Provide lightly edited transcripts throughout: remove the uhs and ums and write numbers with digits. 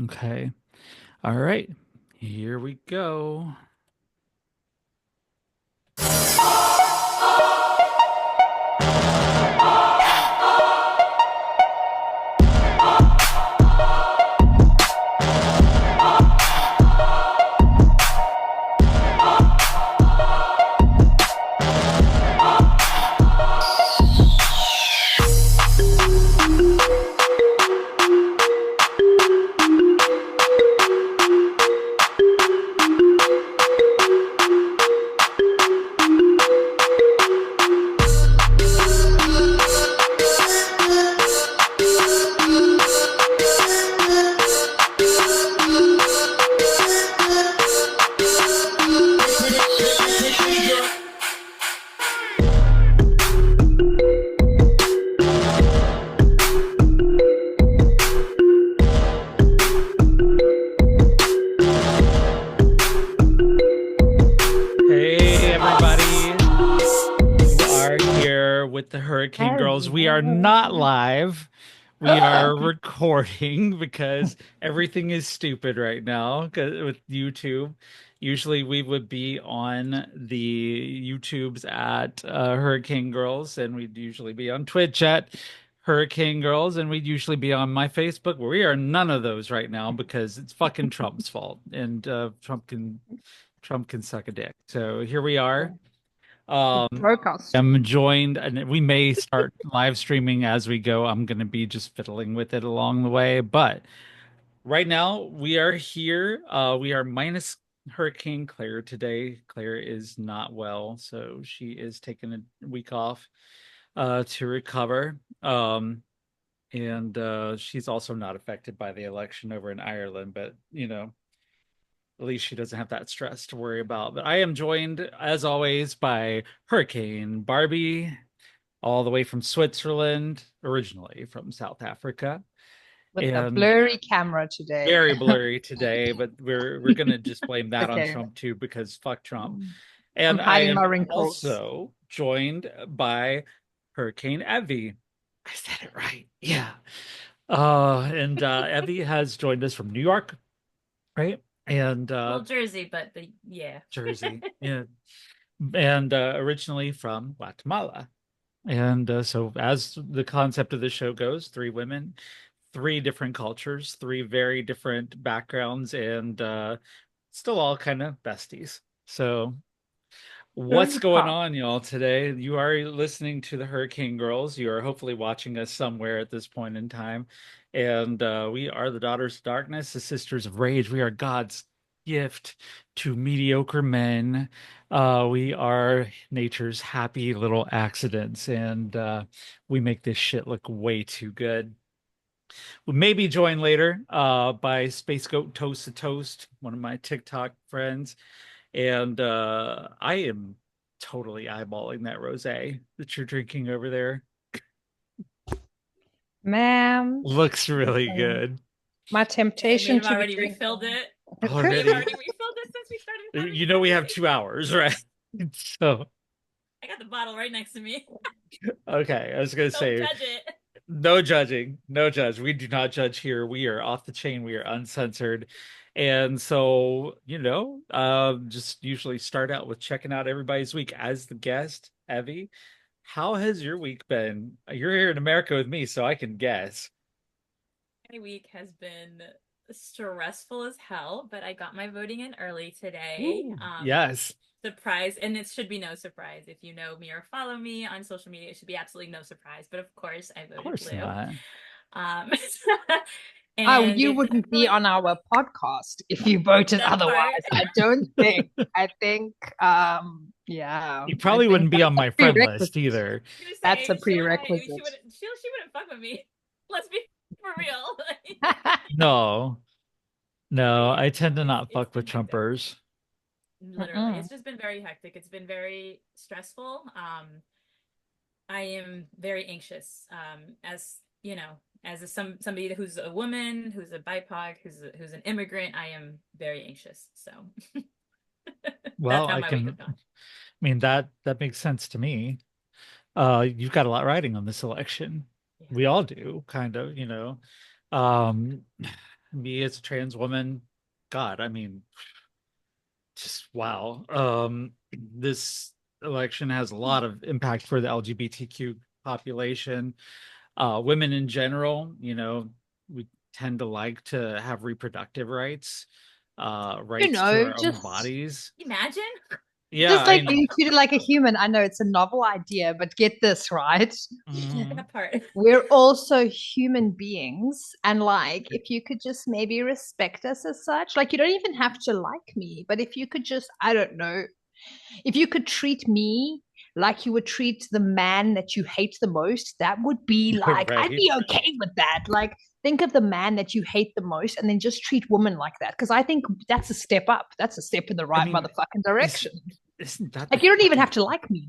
Okay. All right. Here we go. Hey, everybody. You are here with the Hurricane Girls. We are not Hello. live. We are recording because everything is stupid right now with YouTube. Usually we would be on the YouTubes at Hurricane Girls, and we'd usually be on Twitch at Hurricane Girls, and we'd usually be on my Facebook. But we are none of those right now because it's fucking Trump's fault, and Trump can suck a dick. So here we are. Broke us. I'm joined, and we may start live streaming as we go. I'm going to be just fiddling with it along the way. But right now, we are here. We are minus Hurricane Claire today. Claire is not well, so she is taking a week off to recover. And she's also not affected by the election over in Ireland, but at least she doesn't have that stress to worry about. But I am joined, as always, by Hurricane Barbie, all the way from Switzerland, originally from South Africa, With a and blurry camera today. very blurry today. But we're gonna just blame that on Okay. Trump too, because fuck Trump. I'm And I hiding my am wrinkles. also joined by Hurricane Evey. I said it right. Yeah. And Evey has joined us from New York, right? And Well, Jersey, but yeah. Jersey. Yeah. And originally from Guatemala. And so, as the concept of the show goes, three women, three different cultures, three very different backgrounds, and still all kind of besties. So, what's going Huh. on, y'all, today? You are listening to the Hurricane Girls. You are hopefully watching us somewhere at this point in time. And we are the Daughters of Darkness, the Sisters of Rage. We are God's gift to mediocre men. We are nature's happy little accidents, and we make this shit look way too good. We may be joined later by Space Goat Toast to Toast, one of my TikTok friends. And I am totally eyeballing that rosé that you're drinking over there. Ma'am, Looks really good. my I may temptation have to be already refilled drinking. it. I may have Already. already refilled it since we started having You the know we have conversation. 2 hours, right? So, I got the bottle right next to me. okay, I was gonna Don't say judge it. no judging, no judge. We do not judge here. We are off the chain. We are uncensored. And so, just usually start out with checking out everybody's week as the guest, Evie. How has your week been? You're here in America with me, so I can guess. My week has been stressful as hell, but I got my voting in early today. Ooh, yes. Surprise, and it should be no surprise if you know me or follow me on social media. It should be absolutely no surprise. But of course, I Of voted course blue. not. Um, Oh, and you it's wouldn't be definitely on our podcast if you voted that otherwise. part. I don't think. I think, yeah, You I probably think wouldn't be that's on a my friend list prerequisite. either. I'm gonna That's a say Sheila and I, prerequisite. she wouldn't fuck with me. Let's be for real. No, But no, yeah, I tend to not it's fuck with been hectic. Trumpers. Literally, Mm-mm. it's just been very hectic. It's been very stressful. I am very anxious. As you know, as somebody who's a woman, who's a BIPOC, who's an immigrant, I am very anxious. So that's Well, how I my week can, has gone. I mean, that makes sense to me. You've got a lot riding on this election. Yeah. We all do, kind of. Um, me as a trans woman, God, I mean, just wow. This election has a lot of impact for the LGBTQ population. Women in general, we tend to like to have reproductive rights, rights to our own Just bodies. Imagine Yeah, just like being treated like a human. I know it's a novel idea, but get this, right? mhm. that part. We're also human beings. And like, if you could just maybe respect us as such, like, you don't even have to like me, but if you could just, I don't know, if you could treat me like you would treat the man that you hate the most, that would be like, I'd Right. be okay with that. Like, think of the man that you hate the most and then just treat women like that. Because I think that's a step up. That's a step in the I right mean, motherfucking is direction. isn't that the Like, you don't even fucking have to like me.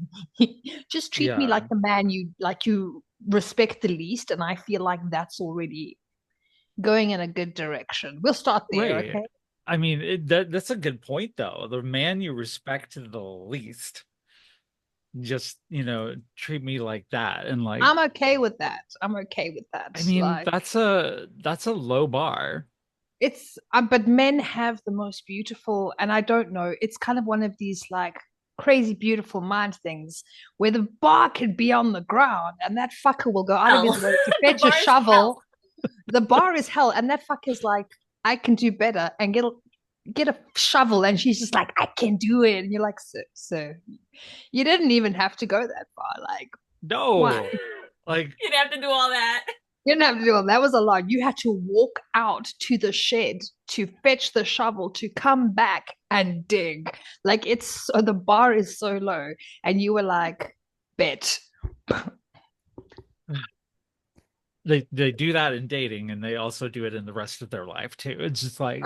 Just treat me yeah, like the man you respect the least. And I feel like that's already going in a good direction. We'll start there, right. okay? I mean, that's a good point though. The man you respect the least, just, treat me like that. And like, I'm okay with that. I'm okay with that. I mean, Like, that's a low bar. it's but men have the most beautiful, and I don't know, it's kind of one of these like crazy beautiful mind things where the bar could be on the ground and that fucker will go out of his Hell. way to The fetch a bar is hell. shovel. The bar is hell, and that fucker's like, I can do better, and get a shovel, and she's just like, I can do it, and you're like, sir, you didn't even have to go that far. Like, why? No. Like, You'd have to do all that. You didn't have to do it. That was a lot. You had to walk out to the shed to fetch the shovel to come back and dig. Like, it's so the bar is so low, and you were like, bet. they do that in dating, and they also do it in the rest of their life too. It's just like,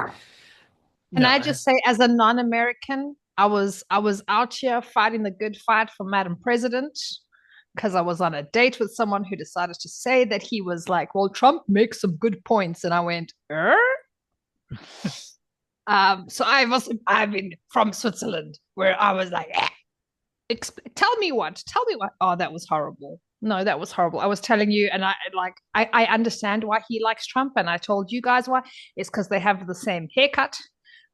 And I no. just say, as a non-American, I was out here fighting the good fight for Madam President because I was on a date with someone who decided to say that he was like, well, Trump makes some good points, and I went, so I've been from Switzerland where I was like, tell me what, tell me what. Oh, that was horrible. No, that was horrible. I was telling you, and I understand why he likes Trump, and I told you guys why. It's because they have the same haircut,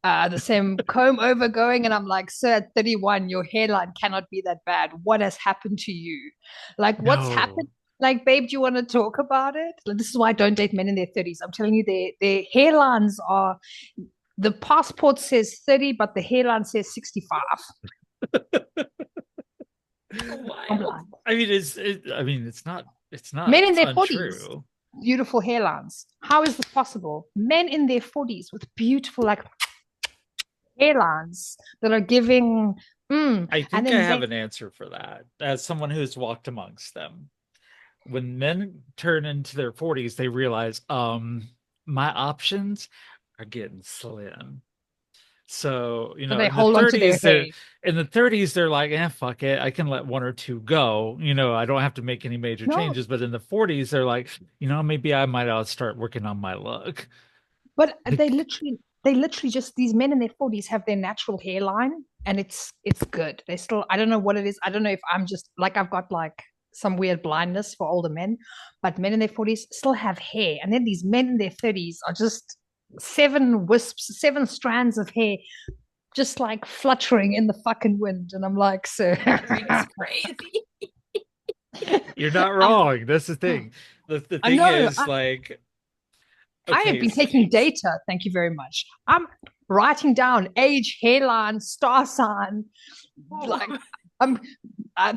the same comb over going, and I'm like, sir, at 31, your hairline cannot be that bad. What has happened to you? Like, what's No. happened? Like, babe, do you want to talk about it? Like, this is why I don't date men in their 30s. I'm telling you, their hairlines are, the passport says 30, but the hairline says 65. I'm Wild. blind. I mean, it's not Men in their 40s, untrue. beautiful hairlines. How is this possible? Men in their 40s with beautiful, like, hairlines that are giving, I and think I then have they, an answer for that. As someone who's walked amongst them, when men turn into their 40s, they realize, my options are getting slim. So, so they hold on to their hair. in the 30s, they're like, fuck it. I can let one or two go. I don't have to make any major No, changes. But in the 40s, they're like, maybe I might ought to start working on my look. but Like, they literally just, these men in their 40s have their natural hairline, and it's good. They still, I don't know what it is. I don't know if I'm just like, I've got like some weird blindness for older men, but men in their 40s still have hair. And then these men in their 30s are just seven wisps, seven strands of hair just like fluttering in the fucking wind. And I'm like, sir. Fluttering is crazy. you're not um, wrong. That's the thing. The I thing know. is, like, I have okay, been taking data. Thank you very much. I'm writing down age, hairline, star sign, Oh. like, I'm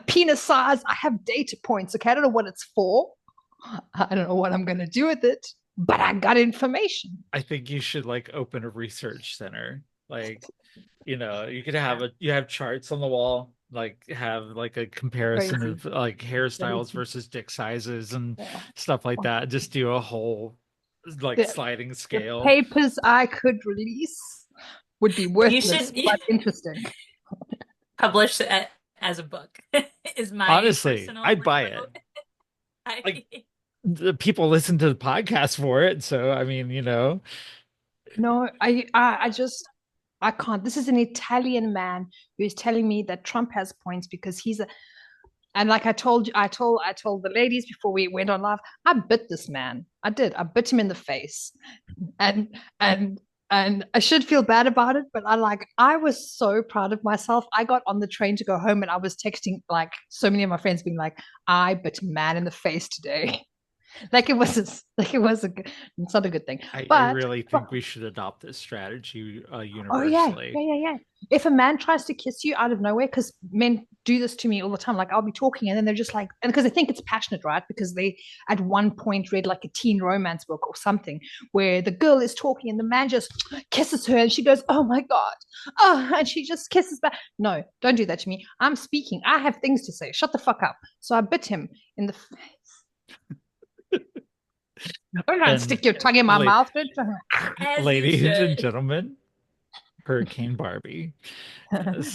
penis size. I have data points. Okay, I don't know what it's for. I don't know what I'm going to do with it, but I got information. I think you should like open a research center. Like, you could you have charts on the wall, like have like a comparison Crazy, of like hairstyles crazy. versus dick sizes and Yeah. stuff like that. Just do a whole like The, sliding the scale. papers I could release would be You worthless, should but interesting. publish it as a book. Is my Honestly, personal I'd like buy it. vote. I Like, the people listen to the podcast for it, so I mean, No, I just, I can't. This is an Italian man who is telling me that Trump has points because he's a And like I told the ladies before we went on live, I bit this man. I did. I bit him in the face. And and and I should feel bad about it, but I was so proud of myself. I got on the train to go home and I was texting like so many of my friends being like, I bit a man in the face today. It's not a good thing. I But really think we should adopt this strategy oh yeah, universally. yeah, yeah, yeah. If a man tries to kiss you out of nowhere, because men do this to me all the time, like I'll be talking and then they're just like, and because they think it's passionate, right? Because they at one point read like a teen romance book or something where the girl is talking and the man just kisses her and she goes, "Oh my God." Oh, and she just kisses back. No, don't do that to me. I'm speaking. I have things to say. Shut the fuck up. So I bit him in the face. Don't try and And stick your tongue in my la- mouth, bitch. As you ladies and should. gentlemen, Hurricane Barbie.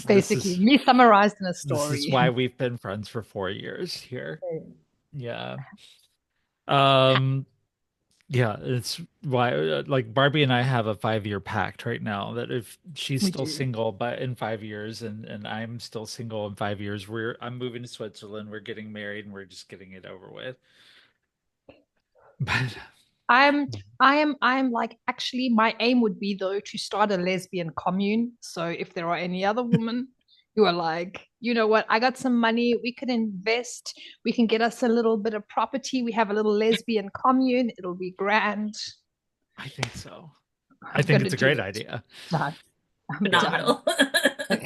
Basically, me summarized in a This is story. why we've been friends for 4 years here. Yeah. Um, yeah, it's why like Barbie and I have a 5-year pact right now that if she's We still do. single but in 5 years and I'm still single in 5 years, I'm moving to Switzerland, we're getting married and we're just getting it over with. But I'm I am like actually my aim would be though to start a lesbian commune. So if there are any other women who are like, you know what, I got some money, we could invest, we can get us a little bit of property, we have a little lesbian commune, it'll be grand. I think so. I I'm think gonna it's a do great it. idea. Done. I'm done. Phenomenal.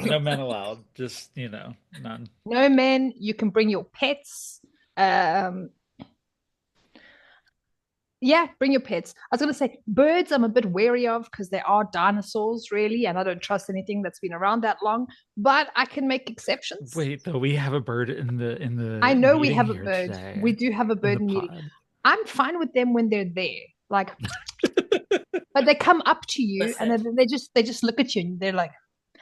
No men allowed, just, none. No men, you can bring your pets. Um, Yeah, bring your pets. I was going to say birds I'm a bit wary of because they are dinosaurs, really, and I don't trust anything that's been around that long, but I can make exceptions. Wait, though, we have a bird in I the know we meeting have a here bird. We today do have a in bird the in meeting. pod. I'm fine with them when they're there. Like, but they come up to you and Listen, then they just look at you and they're like,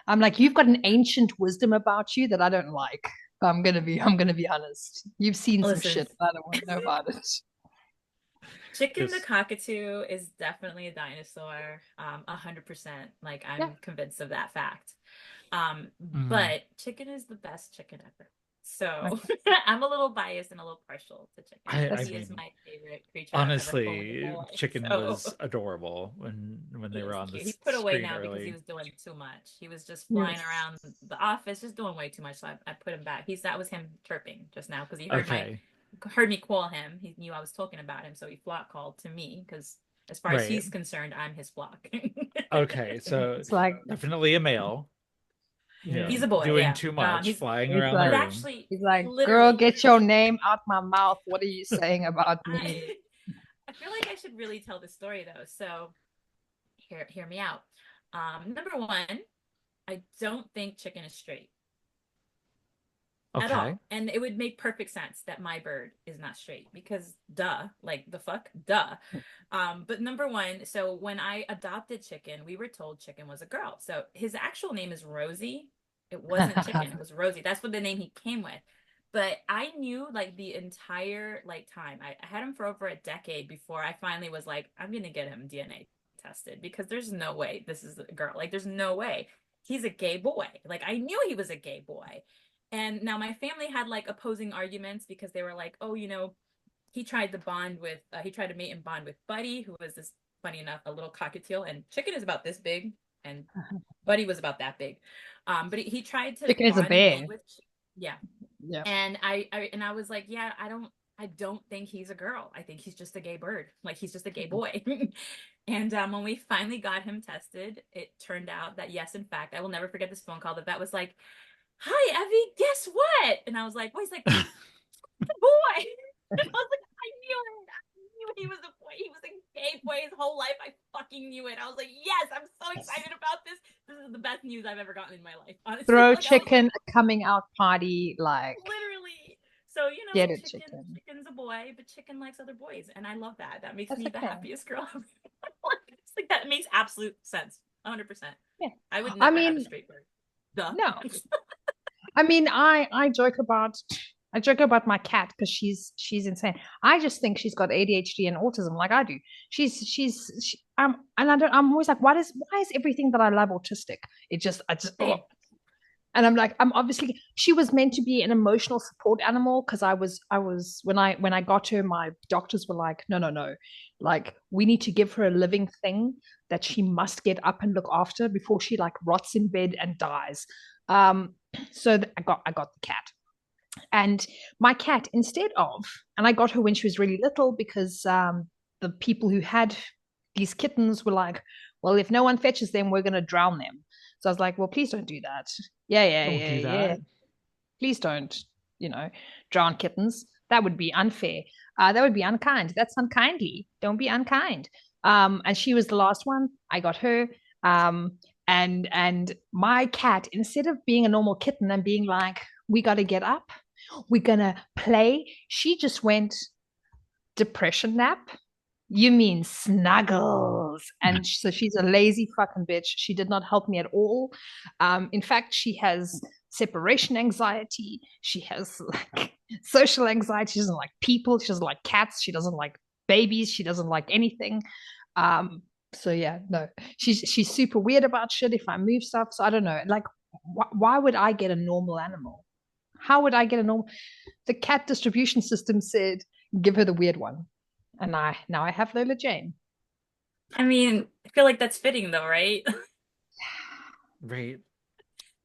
I'm like, you've got an ancient wisdom about you that I don't like. I'm gonna be honest. You've seen some listen. shit. I don't want to know about it. Chicken the Just cockatoo is definitely a dinosaur. 100%. Like Yeah. I'm convinced of that fact. mm, But chicken is the best chicken ever. So Okay. I'm a little biased and a little partial to chicken, but I That's he is mean, my favorite creature I've ever owned in my honestly, life. Chicken So was adorable when he they were is on cute. this He's put away screen now because he early. was doing too much. He was just flying yes. around the office, just doing way too much. So I put him back. That was him chirping just now because he Okay, heard me call him. He knew I was talking about him, so he flock called to me because as far as right. he's concerned, I'm his flock. Okay, so It's like definitely a male, He's a boy, doing yeah. too much, He's flying he's around the he's like room. actually he's like, girl, literally. get your name out my mouth. What are you saying about I me? I feel like I should really tell the story though. So hear me out. Number one, I don't think chicken is straight at Okay. all. And it would make perfect sense that my bird is not straight because duh, like the fuck, duh. But number one, so when I adopted Chicken, we were told Chicken was a girl. So his actual name is Rosie. It wasn't Chicken, it was Rosie. That's what the name he came with. But I knew like the entire like time. I had him for over a decade before I finally was like, I'm gonna get him DNA tested because there's no way this is a girl. Like there's no way. He's a gay boy. Like I knew he was a gay boy. And now my family had like opposing arguments because they were like, oh, he tried to mate and bond with Buddy, who was this funny enough, a little cockatiel, and Chicken is about this big, and Buddy was about that big. But he tried to Chicken is a bond and mate bear. with, yeah. Yeah. And I was like, yeah, I don't think he's a girl. I think he's just a gay bird. Like he's just a gay boy. And when we finally got him tested, it turned out that yes, in fact, I will never forget this phone call. The vet was like, "Hi, Evey, guess what?" And I was like, "What?" He's like, "The boy." And I was like, "I knew it. I knew he was a boy. He was a gay boy his whole life. I fucking knew it." I was like, "Yes, I'm so excited about this. This is the best news I've ever gotten in my life." Honestly, Throw like I was like, chicken a coming out party, like literally. So, get it, chicken. chicken's a boy, but chicken likes other boys. And I love that. That makes That's me the okay. happiest girl ever. It's like that makes absolute sense. 100%. Yeah. I would I never have a mean, straight bird. Duh. no. I mean, I joke about my cat because she's insane. I just think she's got ADHD and autism like I do. And I'm always like, why is everything that I love autistic? I just Same. And I'm like, I'm obviously she was meant to be an emotional support animal because I was when I got her, my doctors were like, no, no, no, like we need to give her a living thing that she must get up and look after before she like rots in bed and dies. Um, so I got the cat, and my cat instead of, and I got her when she was really little because the people who had these kittens were like, well, if no one fetches them, we're going to drown them. So I was like, well, please don't do that. Yeah, yeah, Don't yeah, do yeah. that. Please don't, you know, drown kittens. That would be unfair. That would be unkind. That's unkindly. Don't be unkind. And she was the last one. I got her. Um, and my cat, instead of being a normal kitten and being like, we got to get up, we're gonna play, she just went depression nap. You mean snuggles? And so she's a lazy fucking bitch. She did not help me at all. In fact, she has separation anxiety. She has like social anxiety. She doesn't like people. She doesn't like cats. She doesn't like babies. She doesn't like anything. Um, so yeah, no, she's super weird about shit if I move stuff. So I don't know. Like, why would I get a normal animal? How would I get a normal? The cat distribution system said, give her the weird one. And I have Lola Jane. I mean, I feel like that's fitting though, right? Right.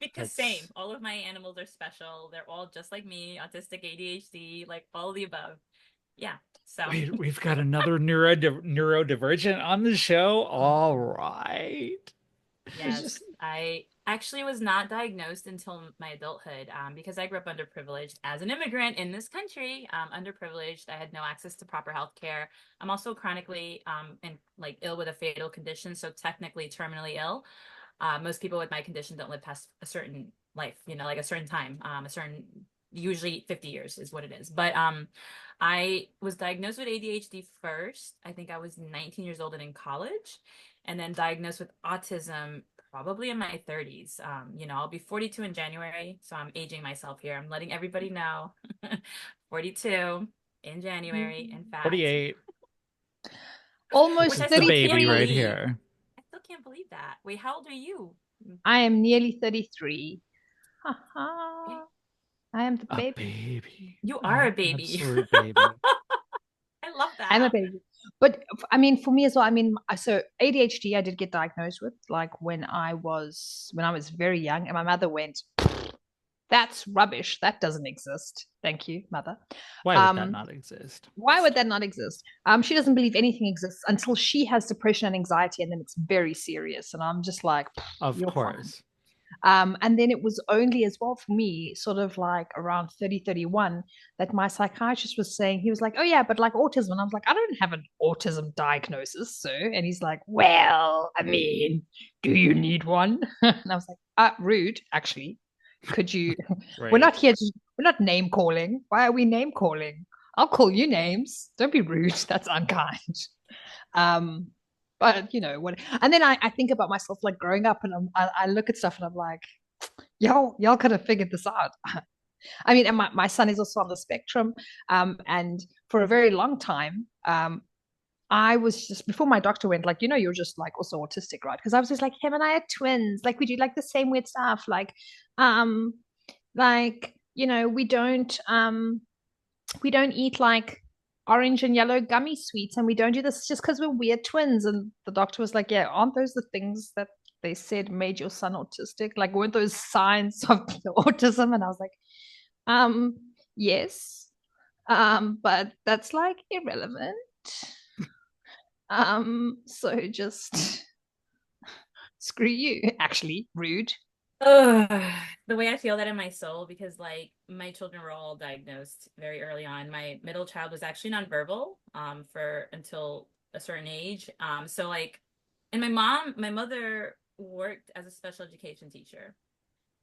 Because same, That's all of my animals are special. They're all just like me, autistic, ADHD, like all of the above. Yeah. So, wait, we've got another neurodivergent on the show. All right. It's yes, just I actually was not diagnosed until my adulthood, because I grew up underprivileged as an immigrant in this country. Underprivileged. I had no access to proper health care. I'm also chronically and like ill with a fatal condition, so technically terminally ill. Most people with my condition don't live past a certain life, like a certain time, a certain, usually 50 years is what it is. But I was diagnosed with ADHD first. I think I was 19 years old and in college, and then diagnosed with autism probably in my 30s. I'll be 42 in January, so I'm aging myself here. I'm letting everybody know. 42 in January, in fact, 48. which almost I It's the still baby can't 33. right believe. here. I still can't believe that. Wait, how old are you? I am nearly 33. Ha ha. I am the A baby. baby. You are An a baby. absolute baby. I love I'm a that. baby. But I mean, for me as well, I mean, so ADHD I did get diagnosed with like when I was very young, and my mother went, that's rubbish. That doesn't exist. Thank you, mother. Why would that Um, not exist? why would that not exist? She doesn't believe anything exists until she has depression and anxiety, and then it's very serious. And I'm just like, Of you're fine. course. And then it was only as well for me, sort of like around 30, 31, that my psychiatrist was saying, he was like, oh, yeah, but like autism. And I was like, I don't have an autism diagnosis, sir. And he's like, well, I mean, do you need one? And I was like, rude, actually. Could you? We're Right. not here to, we're not name calling. Why are we name calling? I'll call you names. Don't be rude. That's unkind. Um, but what? And then I think about myself like growing up, and I look at stuff and I'm like, y'all could have figured this out. I mean, and my son is also on the spectrum, and for a very long time, I was just before my doctor went like, you're just like also autistic, right? Because I was just like, him and I are twins, like we do like the same weird stuff, um, like we don't eat like orange and yellow gummy sweets, and we don't do this just because we're weird twins. And the doctor was like, yeah, aren't those the things that they said made your son autistic? Like, weren't those signs of the autism? And I was like, um yes, but that's like irrelevant. So just screw you. Actually, rude. Ugh, the way I feel that in my soul, because like my children were all diagnosed very early on. My middle child was actually nonverbal for until a certain age. So like, and my mother worked as a special education teacher,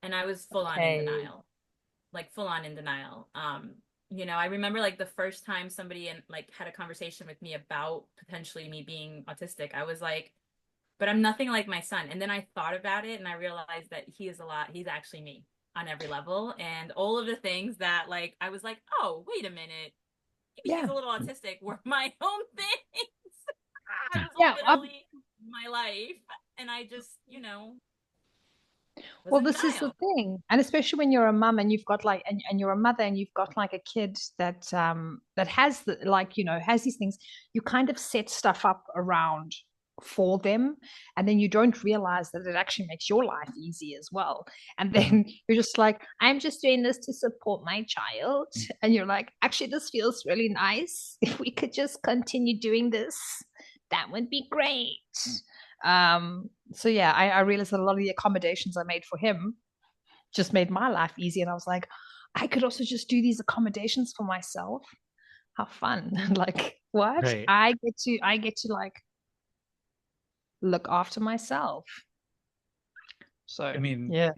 and I was full on in Okay. denial, like full on in denial. I remember like the first time somebody like had a conversation with me about potentially me being autistic, I was like, but I'm nothing like my son. And then I thought about it and I realized that he's actually me on every level. And all of the things that like I was like, oh, wait a minute, maybe he's Yeah. a little autistic were my own things. It was Yeah. literally my life. And I just, was Well, a this is the child. thing. And especially when you're a mum and you've got like and you're a mother and you've got like a kid that has the like, has these things, you kind of set stuff up around for them. And then you don't realize that it actually makes your life easy as well. And Mhm. then you're just like, I'm just doing this to support my child. And you're like, actually, this feels really nice. If we could just continue doing this, that would be great. So yeah, I realized that a lot of the accommodations I made for him just made my life easy. And I was like, I could also just do these accommodations for myself. How fun. Like what? Right. I get to like look after myself. I So mean, yeah.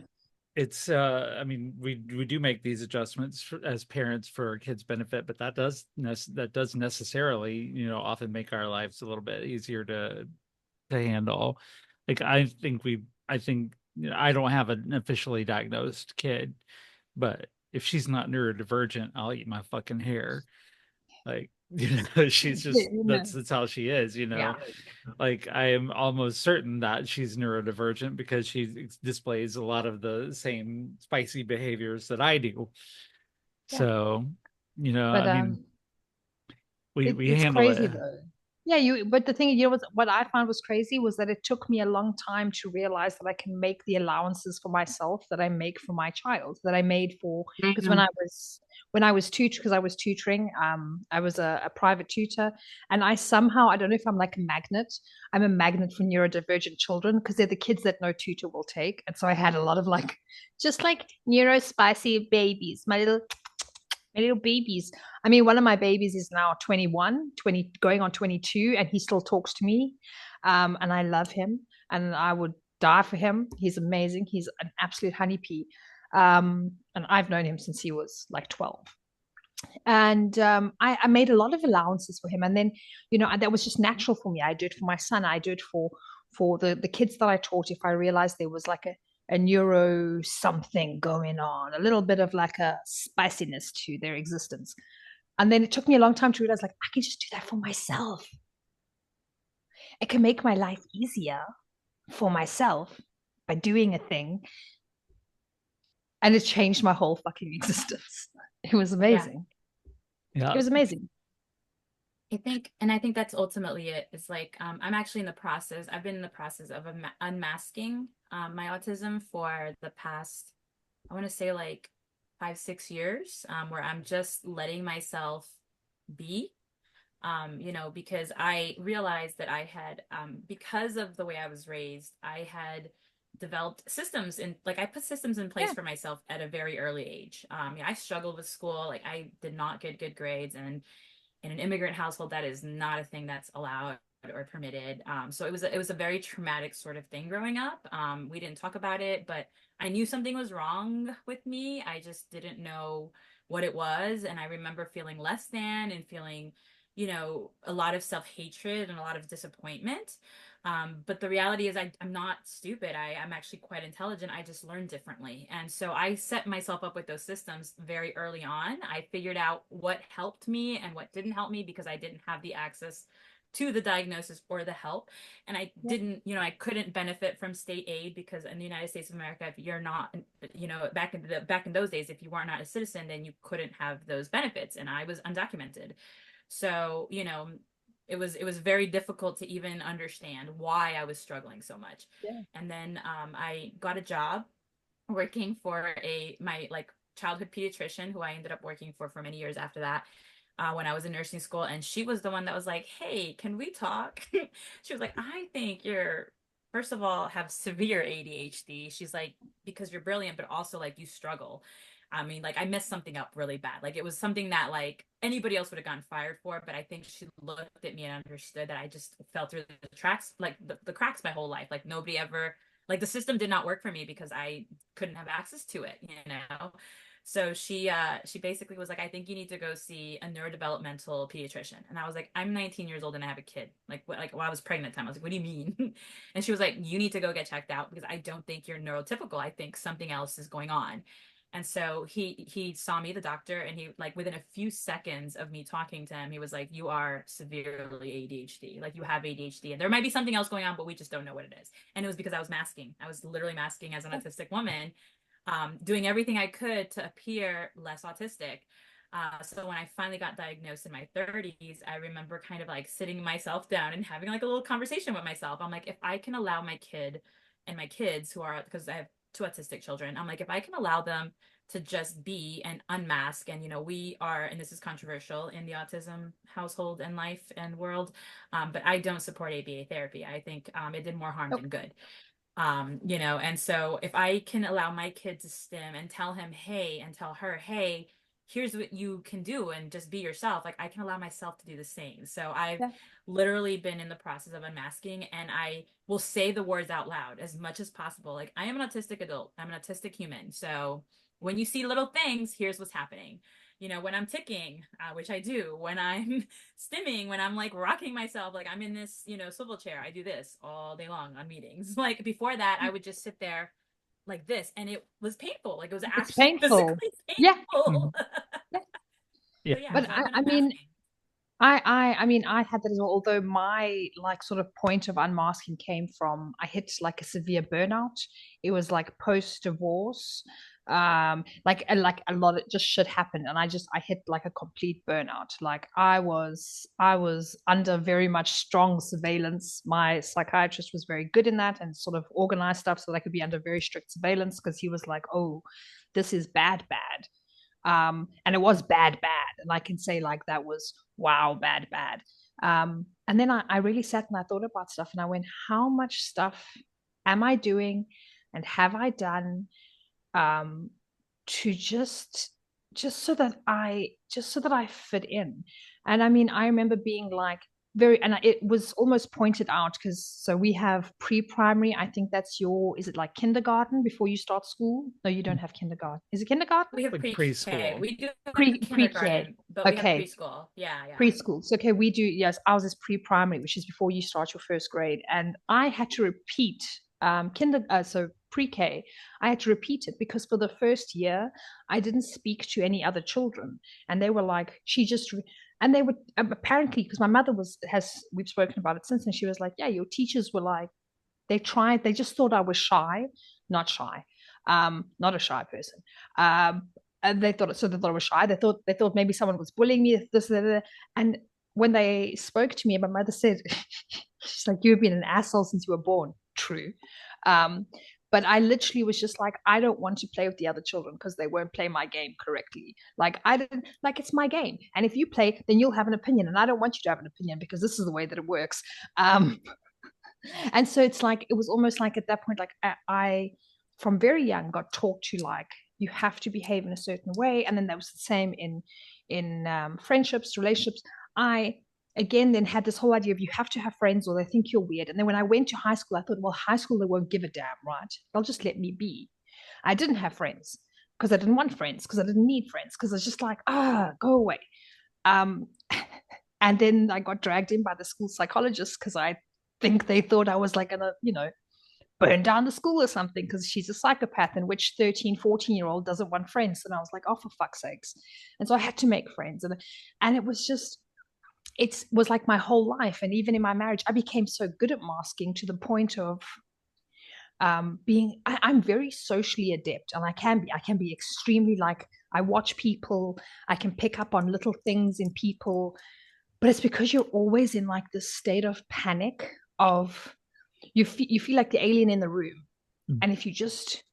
it's I mean, we do make these adjustments as parents for our kids' benefit, but that does necessarily, often make our lives a little bit easier to handle. Like I think I don't have an officially diagnosed kid, but if she's not neurodivergent, I'll eat my fucking hair. Like, she's just No. that's how she is. Yeah. Like, I am almost certain that she's neurodivergent because she displays a lot of the same spicy behaviors that I do. Yeah. So, But I mean, we it's handle crazy it. though. Yeah, but the thing, what I found was crazy was that it took me a long time to realize that I can make the allowances for myself that I make for my child, that I made for because when I was tutoring, I was a private tutor, and I don't know if I'm like a magnet. I'm a magnet for neurodivergent children because they're the kids that no tutor will take, and so I had a lot of like, just like neurospicy babies, my little babies. I mean, one of my babies is now 21, 20, going on 22, and he still talks to me. And I love him and I would die for him. He's amazing. He's an absolute honeybee. And I've known him since he was like 12. And I made a lot of allowances for him. And then, that was just natural for me. I do it for my son. I do it for the kids that I taught. If I realized there was like a neuro something going on, a little bit of like a spiciness to their existence. And then it took me a long time to realize like I can just do that for myself. It can make my life easier for myself by doing a thing. And it changed my whole fucking existence. It was Yeah. amazing. It Yeah. was amazing. I think that's ultimately it. It's like I'm actually in the process. I've been in the process of unmasking my autism for the past, I want to say like 5, 6 years, where I'm just letting myself be. Because I realized that I had, because of the way I was raised, I had developed systems in, like, I put systems in place Yeah. for myself at a very early age. I struggled with school. Like, I did not get good grades, and in an immigrant household, that is not a thing that's allowed or permitted. So it was a very traumatic sort of thing growing up. We didn't talk about it, but I knew something was wrong with me. I just didn't know what it was, and I remember feeling less than and feeling, a lot of self-hatred and a lot of disappointment. But the reality is I'm not stupid. I'm actually quite intelligent. I just learn differently. And so I set myself up with those systems very early on. I figured out what helped me and what didn't help me because I didn't have the access to the diagnosis or the help. And I Yeah. didn't, I couldn't benefit from state aid because in the United States of America, if you're not, back in those days, if you were not a citizen, then you couldn't have those benefits. And I was undocumented. So, it was very difficult to even understand why I was struggling so much. Yeah. And then I got a job working for my like childhood pediatrician who I ended up working for many years after that. When I was in nursing school, and she was the one that was like, "Hey, can we talk?" She was like, "I think you're first of all have severe ADHD." She's like, "Because you're brilliant, but also like you struggle." I mean, like I messed something up really bad. Like it was something that like anybody else would have gotten fired for, but I think she looked at me and understood that I just fell through the tracks, like the cracks my whole life. Like nobody ever, like the system did not work for me because I couldn't have access to it. So she basically was like, I think you need to go see a neurodevelopmental pediatrician. And I was like, I'm 19 years old and I have a kid. Like what, like while I was pregnant at the time, I was like, what do you mean? And she was like, you need to go get checked out because I don't think you're neurotypical. I think something else is going on. And so he saw me, the doctor, and he like within a few seconds of me talking to him, he was like, "You are severely ADHD. Like you have ADHD, and there might be something else going on, but we just don't know what it is." And it was because I was masking. I was literally masking as an autistic woman, doing everything I could to appear less autistic. So when I finally got diagnosed in my 30s, I remember kind of like sitting myself down and having like a little conversation with myself. I'm like, if I can allow my kid and my kids who are, because I have two autistic children, I'm like, if I can allow them to just be and unmask, and we are, and this is controversial in the autism household and life and world, but I don't support ABA therapy. I think it did more harm than good. And so if I can allow my kid to stim and tell him, hey, and tell her, hey, here's what you can do and just be yourself, like I can allow myself to do the same. So I've literally been in the process of unmasking, and I will say the words out loud as much as possible. Like, I am an autistic adult, I'm an autistic human. So when you see little things, here's what's happening. When I'm ticking, which I do, when I'm stimming, when I'm like rocking myself, like I'm in this, swivel chair, I do this all day long on meetings. Like before that, I would just sit there like this, and it was painful. Like it was It's actually painful. physically Yeah. painful. Yeah. Yeah. So yeah, But so I've been I mean, unmasking. I had that as well, although my like sort of point of unmasking came from I hit like a severe burnout. It was like post-divorce. Like a lot of just shit happened, and I hit like a complete burnout. Like I was under very much strong surveillance. My psychiatrist was very good in that and sort of organized stuff so that I could be under very strict surveillance, because he was like, oh, this is bad, bad. And it was bad, bad. And I can say like that was wow, bad, bad. And then I really sat and I thought about stuff, and I went, how much stuff am I doing and have I done um, to just so that I fit in? And I mean, I remember being like very, and it was almost pointed out because so we have pre-primary. I think that's is it like kindergarten before you start school? No, you don't have kindergarten. Is it kindergarten? We have Like pre-K. preschool. We do have Pre-K. kindergarten, but we have Okay, preschool. Yeah, yeah. preschool. So okay, we do, yes, ours is pre-primary, which is before you start your first grade. And I had to repeat so pre-K. I had to repeat it because for the first year I didn't speak to any other children, and they were like, and they would apparently, because my mother we've spoken about it since, and she was like, yeah, your teachers were like, they just thought I was shy, not shy, not a shy person. And they thought I was shy. They thought maybe someone was bullying me, this, that. And when they spoke to me, my mother said, she's like, you've been an asshole since you were born. True. Um, but I literally was just like, I don't want to play with the other children because they won't play my game correctly. Like I didn't like it's my game. And if you play, then you'll have an opinion. And I don't want you to have an opinion because this is the way that it works. And so it's like it was almost like at that point, like I from very young got taught to like you have to behave in a certain way, and then that was the same in friendships, relationships. I again then had this whole idea of you have to have friends or they think you're weird. And then when I went to high school, I thought, well, high school they won't give a damn, right? They'll just let me be. I didn't have friends because I didn't want friends, because I didn't need friends, because I was just like, go away. Um, and then I got dragged in by the school psychologist because I think they thought I was like gonna, burn down the school or something because she's a psychopath, and which 13, 14-year-old doesn't want friends. And I was like, oh, for fuck's sakes. And so I had to make friends. And it was just, it was like my whole life. And even in my marriage, I became so good at masking to the point of I'm very socially adept, and I can be extremely like, I watch people, I can pick up on little things in people, but it's because you're always in like this state of panic of you feel like the alien in the room. Mm. And if you just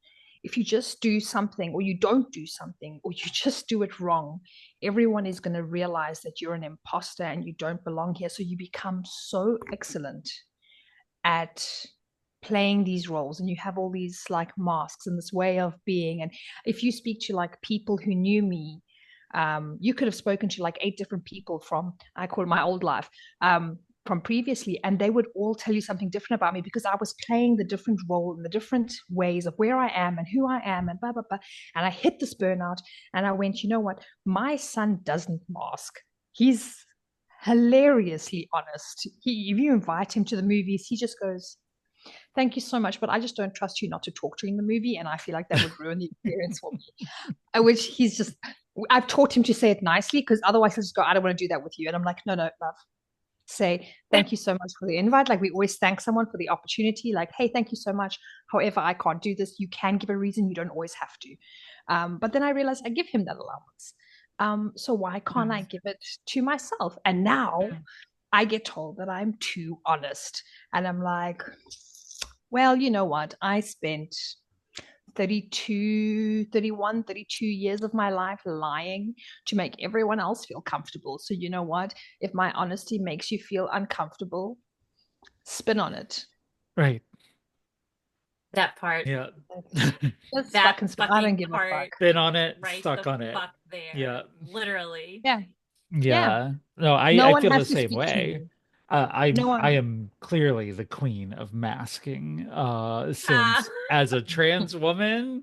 do something, or you don't do something, or you just do it wrong, everyone is going to realize that you're an imposter and you don't belong here. So you become so excellent at playing these roles, and you have all these like masks and this way of being. And if you speak to like people who knew me, you could have spoken to like 8 different people from, I call it my old life, from previously, and they would all tell you something different about me because I was playing the different role in the different ways of where I am and who I am and blah blah blah. And I hit this burnout, and I went, you know what, my son doesn't mask. He's hilariously honest. If you invite him to the movies, he just goes, Thank you so much, but I just don't trust you not to talk during the movie, and I feel like that would ruin the experience for me. Which he's just, I've taught him to say it nicely because otherwise he'll just go, I don't want to do that with you. And I'm like, no, no, love. Say thank you so much for the invite. Like we always thank someone for the opportunity. Like, hey, thank you so much. However, I can't do this. You can give a reason. You don't always have to. But then I realized I give him that allowance. So why can't I give it to myself? And now I get told that I'm too honest. And I'm like, well, you know what? I spent 32, 31, 32 years of my life lying to make everyone else feel comfortable. So, you know what? If my honesty makes you feel uncomfortable, spin on it. Right. That part. Yeah. Just That fucking spin. I don't give a part. fuck. Been on it, Right stuck the on it. fuck there. Yeah. Literally. Yeah. Yeah. Yeah. No, No I one feel the has to same speak to way. me. No I one. am clearly the queen of masking. Ah. Since as a trans woman,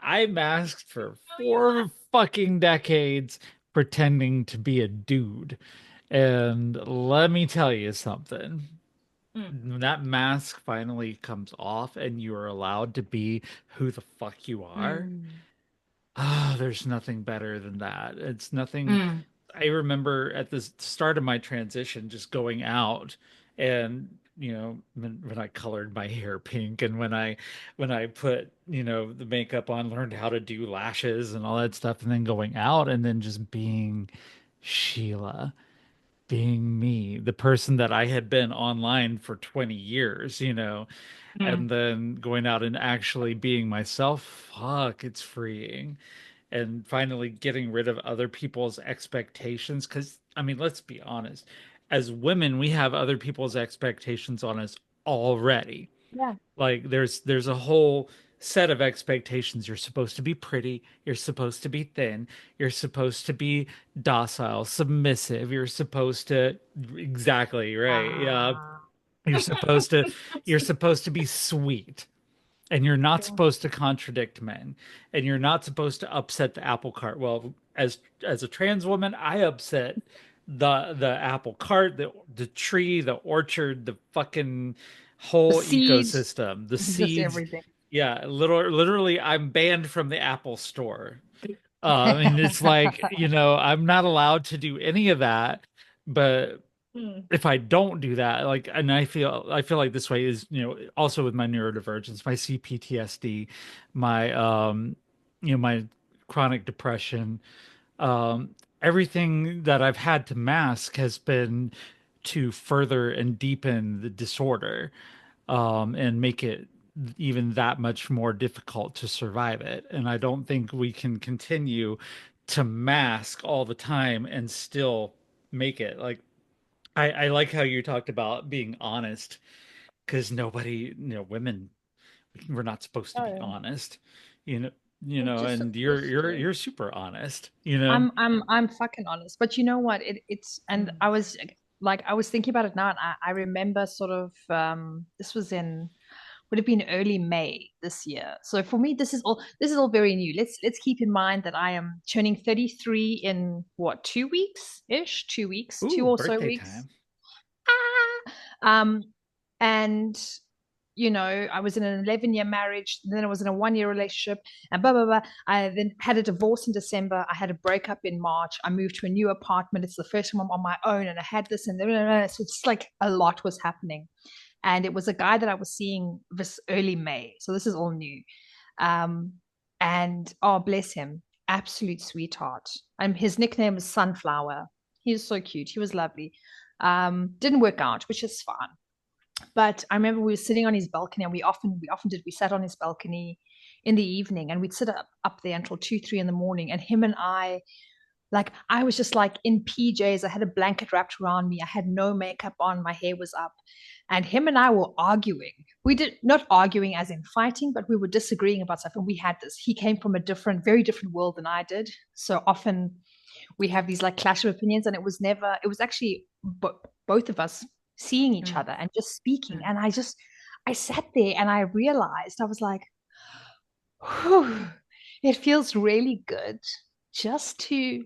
I masked for No, you're not. 4 fucking decades pretending to be a dude. And let me tell you something. Mm, When that mask finally comes off and you are allowed to be who the fuck you are, Mm. there's nothing better than that. It's nothing. mm. I remember at the start of my transition just going out and when I colored my hair pink and when I put the makeup on, learned how to do lashes and all that stuff, and then going out and then just being Sheila, being me, the person that I had been online for 20 years, and Mm. then going out and actually being myself. Fuck, it's freeing. And finally getting rid of other people's expectations. Because, I mean, let's be honest. As women, we have other people's expectations on us already. Yeah. Like there's a whole set of expectations. You're supposed to be pretty, you're supposed to be thin, you're supposed to be docile, submissive, you're supposed to exactly right. Yeah. Ah. You're supposed to you're supposed to be sweet. And you're not Yeah. supposed to contradict men, and you're not supposed to upset the apple cart. Well, as a trans woman, I upset the apple cart, the tree, the orchard, the fucking The whole seeds, ecosystem, the just seeds. everything. Yeah, literally, I'm banned from the Apple store. I mean, it's like, I'm not allowed to do any of that, but Mm. if I don't do that, like, and I feel like this way is, also with my neurodivergence, my CPTSD, my my chronic depression, everything that I've had to mask has been to further and deepen the disorder, and make it even that much more difficult to survive it. And I don't think we can continue to mask all the time and still make it. Like I like how you talked about being honest because nobody, women, we're not supposed to Oh, be yeah. honest, you know, and you're Just you're you're super honest. I'm fucking honest. But you know what? It's and Mm. I was like I was thinking about it now, and I remember sort of this was in would have been early May this year. So for me, this is all very new. Let's keep in mind that I am turning 33 in what, 2 weeks ish, 2 weeks, two Ooh, or so birthday weeks. time. Um, and I was in an 11-year marriage, then I was in a 1-year relationship, and blah blah blah. I then had a divorce in December. I had a breakup in March. I moved to a new apartment. It's the first time I'm on my own, and I had this, and blah, blah, blah. So it's like a lot was happening. And it was a guy that I was seeing this early May. So this is all new. Um, and oh, bless him, absolute sweetheart. And his nickname was Sunflower. He was so cute. He was lovely. Didn't work out, which is fine. But I remember we were sitting on his balcony, and we sat on his balcony in the evening, and we'd sit up there until 2, 3 in the morning. And him and I, like, I was just like in PJs. I had a blanket wrapped around me. I had no makeup on. My hair was up. And him and I were arguing. We did not arguing as in fighting, but we were disagreeing about stuff. And we had this. He came from a very different world than I did. So often we have these like clash of opinions. And it was actually both of us seeing each Mm. other and just speaking. Mm. And I sat there and I realized, I was like, whew, it feels really good just to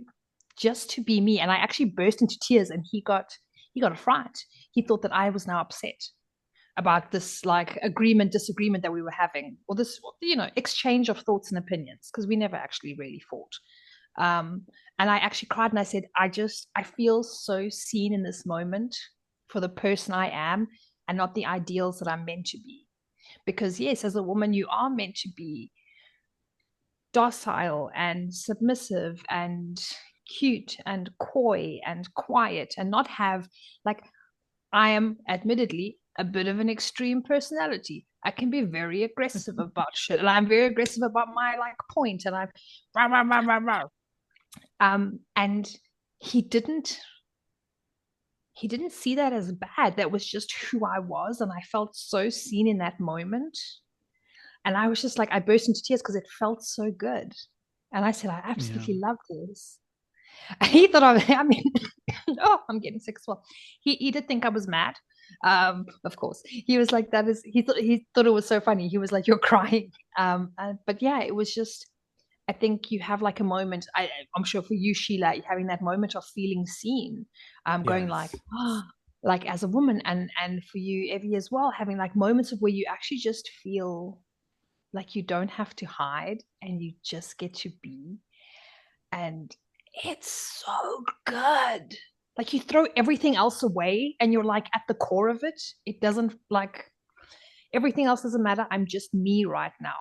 be me. And I actually burst into tears, and he got a fright. He thought that I was now upset. about this like agreement, disagreement that we were having, or this, exchange of thoughts and opinions, because we never actually really fought. Um, and I actually cried and I said, I feel so seen in this moment for the person I am and not the ideals that I'm meant to be. Because, yes, as a woman, you are meant to be docile and submissive and cute and coy and quiet and not have, like, I am admittedly a bit of an extreme personality. I can be very aggressive about shit, and I'm very aggressive about my like point, and I'm rah, rah, rah, rah, rah. And he didn't he didn't see that as bad. That was just who I was, and I felt so seen in that moment. And I was just like, I burst into tears because it felt so good. And I said, I Yeah. absolutely love this. He thought I mean, oh, I'm getting sick as well. He did think I was mad. Of course. He was like, that is, he thought it was so funny. He was like, you're crying. But yeah, it was just, I think you have like a moment. I'm sure for you, Sheila, having that moment of feeling seen, going like, Yes. oh, like as a woman, and for you, Evie, as well, having like moments of where you actually just feel like you don't have to hide and you just get to be. And it's so good. Like you throw everything else away and you're like at the core of it. It doesn't like everything else doesn't matter. I'm just me right now.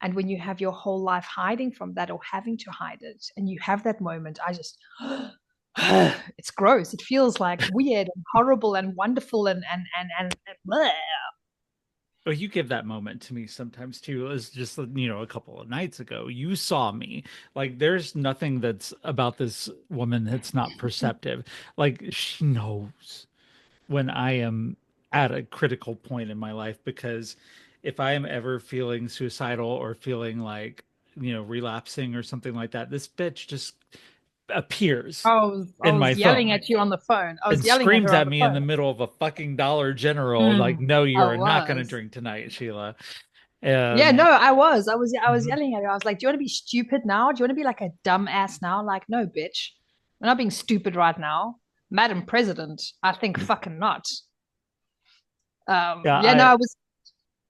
And when you have your whole life hiding from that or having to hide it, and you have that moment, I just, it's gross. It feels like weird and horrible and wonderful and bleh. Well, you give that moment to me sometimes too. It was just, a couple of nights ago. You saw me. Like, there's nothing that's about this woman that's not perceptive. Like, she knows when I am at a critical point in my life, because if I am ever feeling suicidal or feeling like, relapsing or something like that, this bitch just appears I in my was yelling phone at you on the phone. I was and yelling at screams her on at the me in phone. the middle of a fucking Dollar General, like, Mm. no, you I are not going to was. drink tonight, Sheila. Yeah, no, And I was mhm. yelling at her. I was like, "Do you want to be stupid now? Do you want to be like a dumb ass now?" Like, no, bitch. We're not being stupid right now. Madam President, I think fucking not. Yeah, Yeah, no, I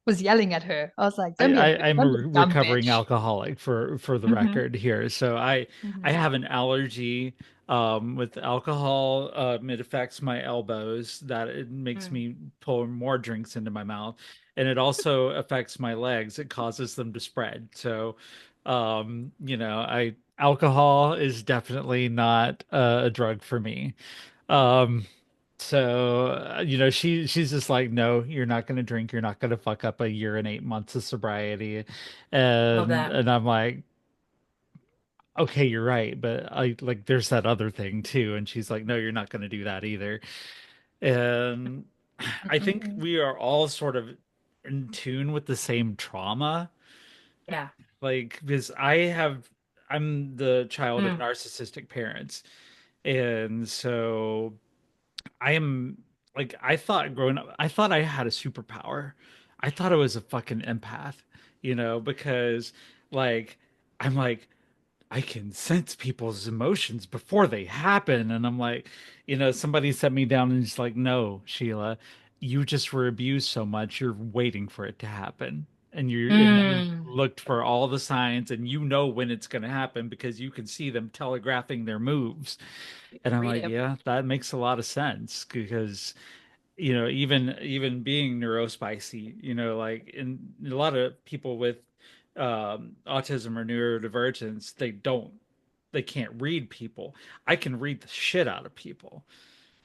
was yelling at her. I was like, "Don't be a I'm a don't be a dumb recovering bitch." alcoholic for the Hmm. record here. So I Hmm. have an allergy with alcohol. It affects my elbows, that it makes Mm. me pour more drinks into my mouth, and it also affects my legs. It causes them to spread. So I alcohol is definitely not a drug for me. Um, so she's just like, no, you're not going to drink. You're not going to fuck up a year and 8 months of sobriety, Love and that. and I'm like, okay, you're right, but I like there's that other thing too, and she's like, no, you're not going to do that either. And I think Mm-mm. we are all sort of in tune with the same trauma, Yeah. like because I'm the child of Mm. narcissistic parents, and so I am like I thought growing up, I thought I had a superpower. I thought I was a fucking empath, because like I'm like I can sense people's emotions before they happen. And I'm like, somebody set me down and just like, no, Sheila, you just were abused so much, you're waiting for it to happen. And you Mm. looked for all the signs and you know when it's going to happen because you can see them telegraphing their moves. You And can I'm read like, it. yeah, that makes a lot of sense because even being neurospicy, like in a lot of people with autism or neurodivergence, they can't read people. I can read the shit out of people.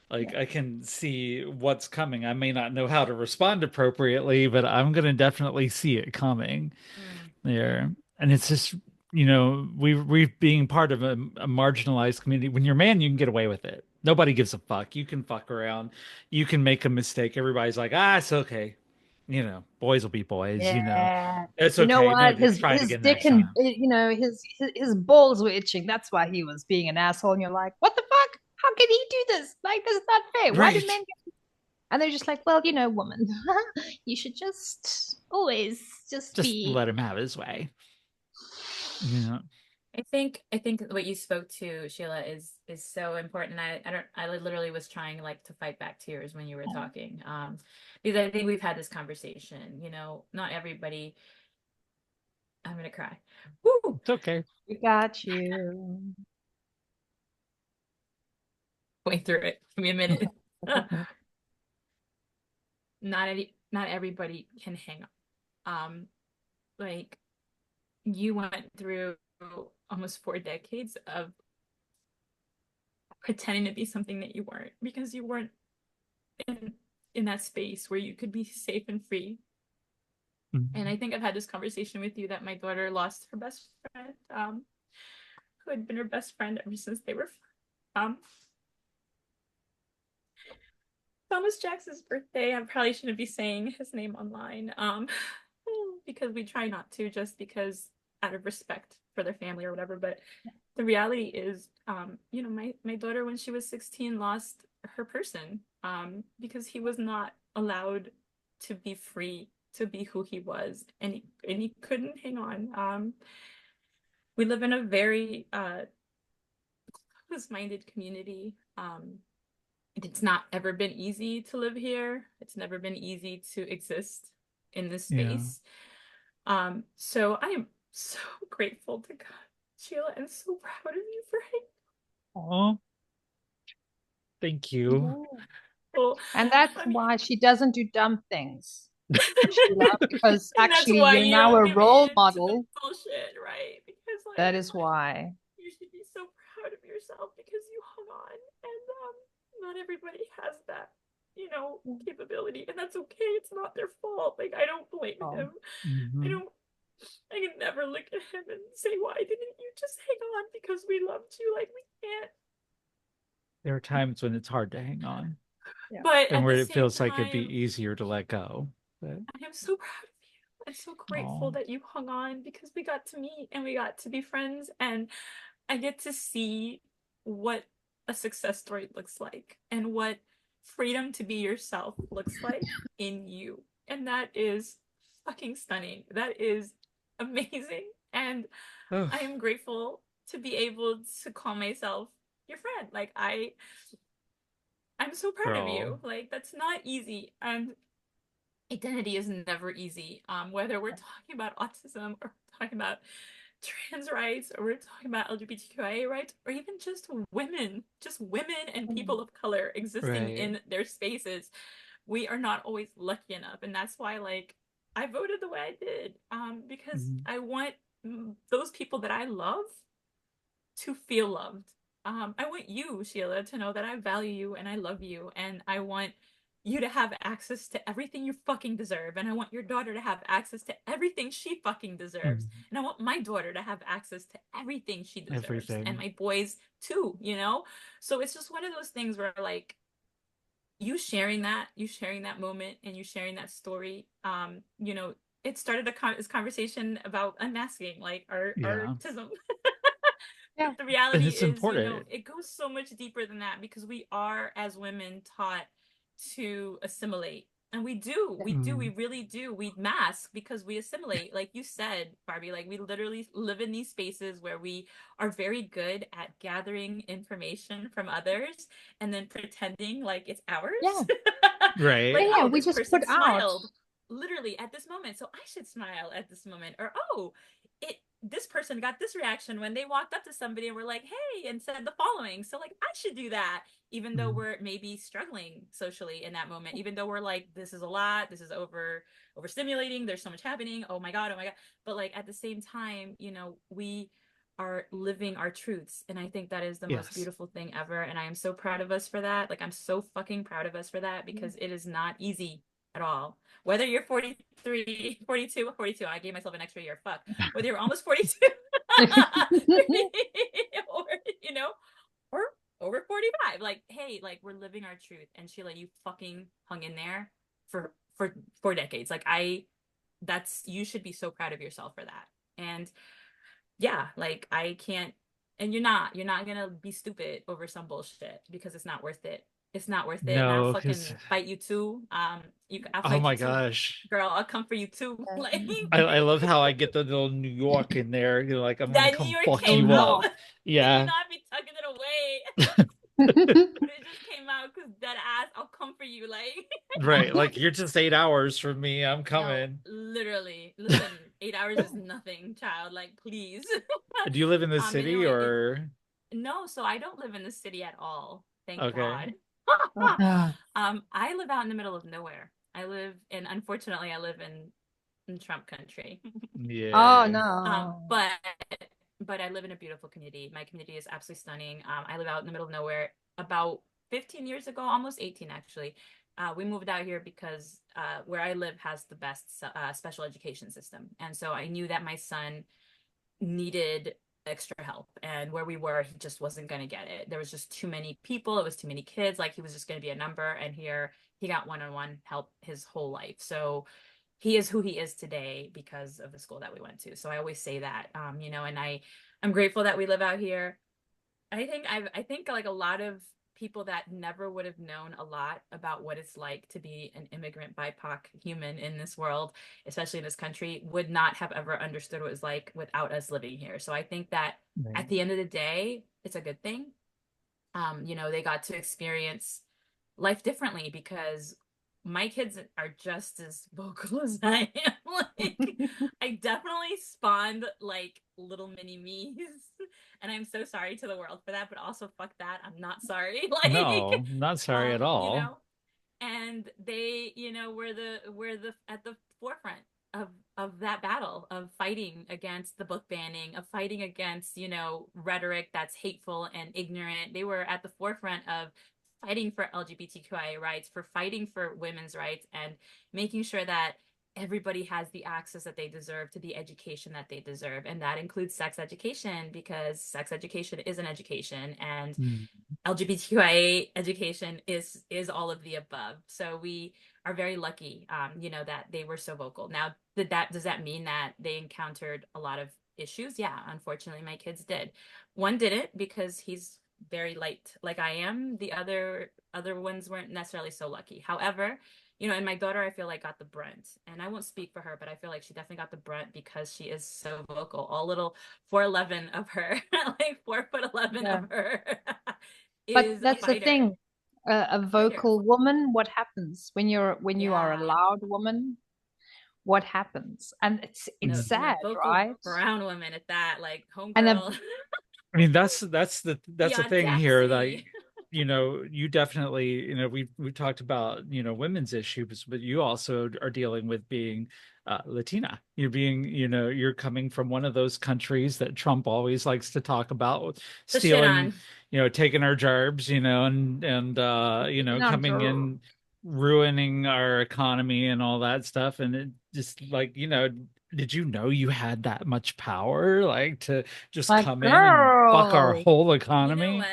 Yeah, Like I can see what's coming. I may not know how to respond appropriately, but I'm gonna definitely see it coming Mm. there. And it's just, we being part of a marginalized community. When you're a man, you can get away with it. Nobody gives a fuck. You can fuck around. You can make a mistake. Everybody's like, it's okay. Boys will be boys. yeah. It's You know okay. No, what? just His try it his again dick next and time. his balls were itching. That's why he was being an asshole. And you're like, what the fuck? How can he do this? Like, this is not fair. Why do Right. men And they're just like, well, woman, you should just always just Just be. let him have his way. Yeah. I think what you spoke to, Sheila, is is so important. I literally was trying like to fight back tears when you were talking. Because I think we've had this conversation, you know, not everybody. I'm gonna cry. Woo! It's okay. We got you. Going through it. Give me a minute. Not everybody can hang on. Like you went through almost 4 decades of pretending to be something that you weren't because you weren't in that space where you could be safe and free. And I think I've had this conversation with you that my daughter lost her best friend, who had been her best friend ever since they were Thomas Jackson's birthday. I probably shouldn't be saying his name online, because we try not to, just because out of respect for their family or whatever. But the reality is, you know, my daughter when she was 16 lost her person, because he was not allowed to be free to be who he was, and he couldn't hang on. We live in a very close-minded community. It's not ever been easy to live here. It's never been easy to exist in this space. So I am so grateful to God, Sheila, and so proud of you for it. Oh, thank you. Well, and that's why she doesn't do dumb things, Sheila, because and that's actually why you're you now don't a give role in to the model. bullshit, right? Because like that is why you should be so proud of yourself because you hung on, and not everybody has that, you know, capability, and that's okay. It's not their fault. Like I don't blame him. I can never look at him and say, why didn't you just hang on because we loved you? Like we can't. There are times when it's hard to hang on. Yeah. But and at where the it same feels like it'd time, be easier to let go. But I am so proud of you. I'm so grateful that you hung on because we got to meet and we got to be friends, and I get to see what a success story looks like and what freedom to be yourself looks like in you. And that is fucking stunning. That is amazing. And I am grateful to be able to call myself your friend. Like I'm so proud of you. Like that's not easy. And identity is never easy. Whether we're talking about autism or talking about trans rights, or we're talking about LGBTQIA rights, or even just women and people of color existing in their spaces, we are not always lucky enough. And that's why like I voted the way I did, because I want those people that I love to feel loved. I want you, Sheila, to know that I value you and I love you, and I want you to have access to everything you fucking deserve, and I want your daughter to have access to everything she fucking deserves, and I want my daughter to have access to everything she deserves, and my boys too, you know? So it's just one of those things where like you sharing that moment and you sharing that story, you know, it started this conversation about unmasking like our autism. But the reality is, important. You know, it goes so much deeper than that because we are, as women, taught to assimilate. And we do, we really do. We mask because we assimilate. Like you said, Barbie, like we literally live in these spaces where we are very good at gathering information from others and then pretending like it's ours. Yeah. Right. Like, we just person put smiled out literally at this moment, so I should smile at this moment. Or this person got this reaction when they walked up to somebody and were like, hey, and said the following. So like I should do that, even though we're maybe struggling socially in that moment, even though we're like, this is a lot, this is overstimulating, there's so much happening. Oh my God. But like at the same time, you know, we are living our truths. And I think that is the most beautiful thing ever. And I am so proud of us for that. Like I'm so fucking proud of us for that because it is not easy at all. Whether you're 43, 42, 42, I gave myself an extra year, fuck. Whether you're almost 42, or, you know, or over 45, like, hey, like, we're living our truth. And Sheila, you fucking hung in there for 4 decades. Like, you should be so proud of yourself for that. And yeah, like, I can't, and you're not gonna be stupid over some bullshit because it's not worth it. It's not worth it. No, and I'll fucking fight you too. I'll fight you too, gosh, girl. I'll come for you too. Like, I love how I get the little New York in there. You know, like I'm gonna come fuck you up. Yeah, you know, I'd be tugging it away. But it just came out because dead ass, I'll come for you. Like, Right, like you're just 8 hours from me. I'm no, coming. literally. Listen, 8 hours is nothing, child. Like, please. Do you live in the But city no, or no, so I don't live in the city at all. Thank okay? God. Ah. I live out in the middle of nowhere. Unfortunately, I live in Trump country. Oh Yeah. Um, no. but but I live in a beautiful community. My community is absolutely stunning. I live out in the middle of nowhere. About 15 years ago, almost 18 actually, we moved out here because where I live has the best special education system, and so I knew that my son needed extra help, and where we were, he just wasn't going to get it. There was just too many people. It was too many kids. Like he was just going to be a number, and here he got one-on-one help his whole life. So he is who he is today because of the school that we went to. So I always say that, and I'm grateful that we live out here. I think like a lot of people that never would have known a lot about what it's like to be an immigrant BIPOC human in this world, especially in this country, would not have ever understood what it was like without us living here. So I think that Right. at the end of the day, it's a good thing. They got to experience life differently because my kids are just as vocal as I am. Like, I definitely spawned like little mini me's, and I'm so sorry to the world for that, but also fuck that. I'm not sorry. Like, No, not sorry at you all. know, and they, were the at the forefront of that battle of fighting against the book banning, of fighting against, rhetoric that's hateful and ignorant. They were at the forefront of fighting for LGBTQIA rights, for fighting for women's rights, and making sure that everybody has the access that they deserve to the education that they deserve. And that includes sex education, because sex education is an education, and Mm. LGBTQIA education is all of the above. So we are very lucky, that they were so vocal. Now, does that mean that they encountered a lot of issues? Yeah, unfortunately, my kids did. One didn't because he's very light, like I am. The other ones weren't necessarily so lucky. However, and my daughter, I feel like got the brunt. And I won't speak for her, but I feel like she definitely got the brunt because she is so vocal. All little 4'11" of her, like 4'11" Yeah. of her. But Is a that's the fighter. thing. A Fighter. vocal woman, what happens when you are a Yeah. loud woman? What happens? And it's No, Mm. and a sad, vocal right? brown woman at that, like And a homegirl. I mean, that's the The thing here. Like, audacity. you definitely, we talked about, women's issues, but you also are dealing with being Latina. You're being, you're coming from one of those countries that Trump always likes to talk about, The shit stealing, on. taking our jobs, and coming counter. in, ruining our economy and all that stuff. And it just like, did you know you had that much power, like to just Like, come in and fuck our girl. whole You know economy? what?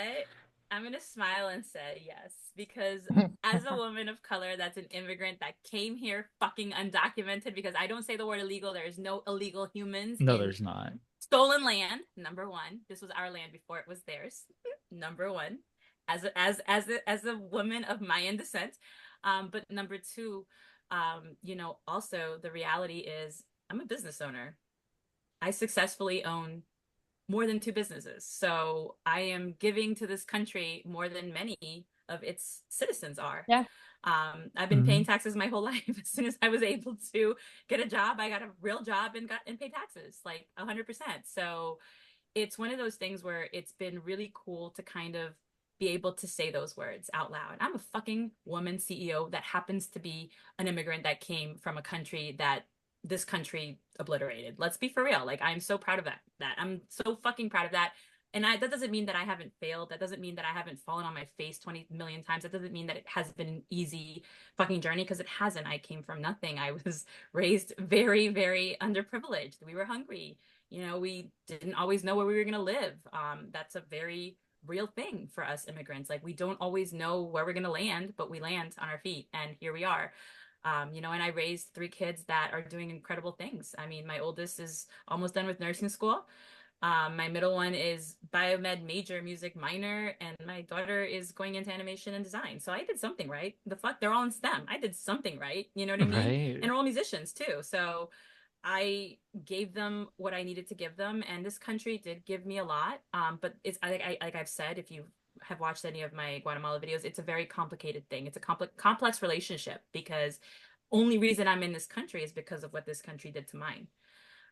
I'm gonna smile and say yes, because as a woman of color that's an immigrant that came here fucking undocumented, because I don't say the word illegal, there is no illegal humans No, in there's not. stolen land. Number one, this was our land before it was theirs. Number one, as a woman of Mayan descent. But number two, also the reality is I'm a business owner. I successfully own more than two businesses. So I am giving to this country more than many of its citizens are. Yeah. I've been paying Mhm. taxes my whole life. As soon as I was able to get a job, I got a real job and paid taxes like 100%. So it's one of those things where it's been really cool to kind of be able to say those words out loud. I'm a fucking woman CEO that happens to be an immigrant that came from a country that this country obliterated. Let's be for real. Like, I'm so proud of that. I'm so fucking proud of that. And that doesn't mean that I haven't failed. That doesn't mean that I haven't fallen on my face 20 million times. That doesn't mean that it has been an easy fucking journey, because it hasn't. I came from nothing. I was raised very, very underprivileged. We were hungry. We didn't always know where we were going to live. That's a very real thing for us immigrants. Like, we don't always know where we're going to land, but we land on our feet, and here we are. And I raised three kids that are doing incredible things. I mean, my oldest is almost done with nursing school. My middle one is biomed major, music minor, and my daughter is going into animation and design. So I did something right. The fuck, they're all in STEM. I did something right. You know what I mean? Right. And we're all musicians too. So I gave them what I needed to give them, and this country did give me a lot. But it's like I've said, if you have watched any of my Guatemala videos, it's a very complicated thing. It's a complex relationship because only reason I'm in this country is because of what this country did to mine.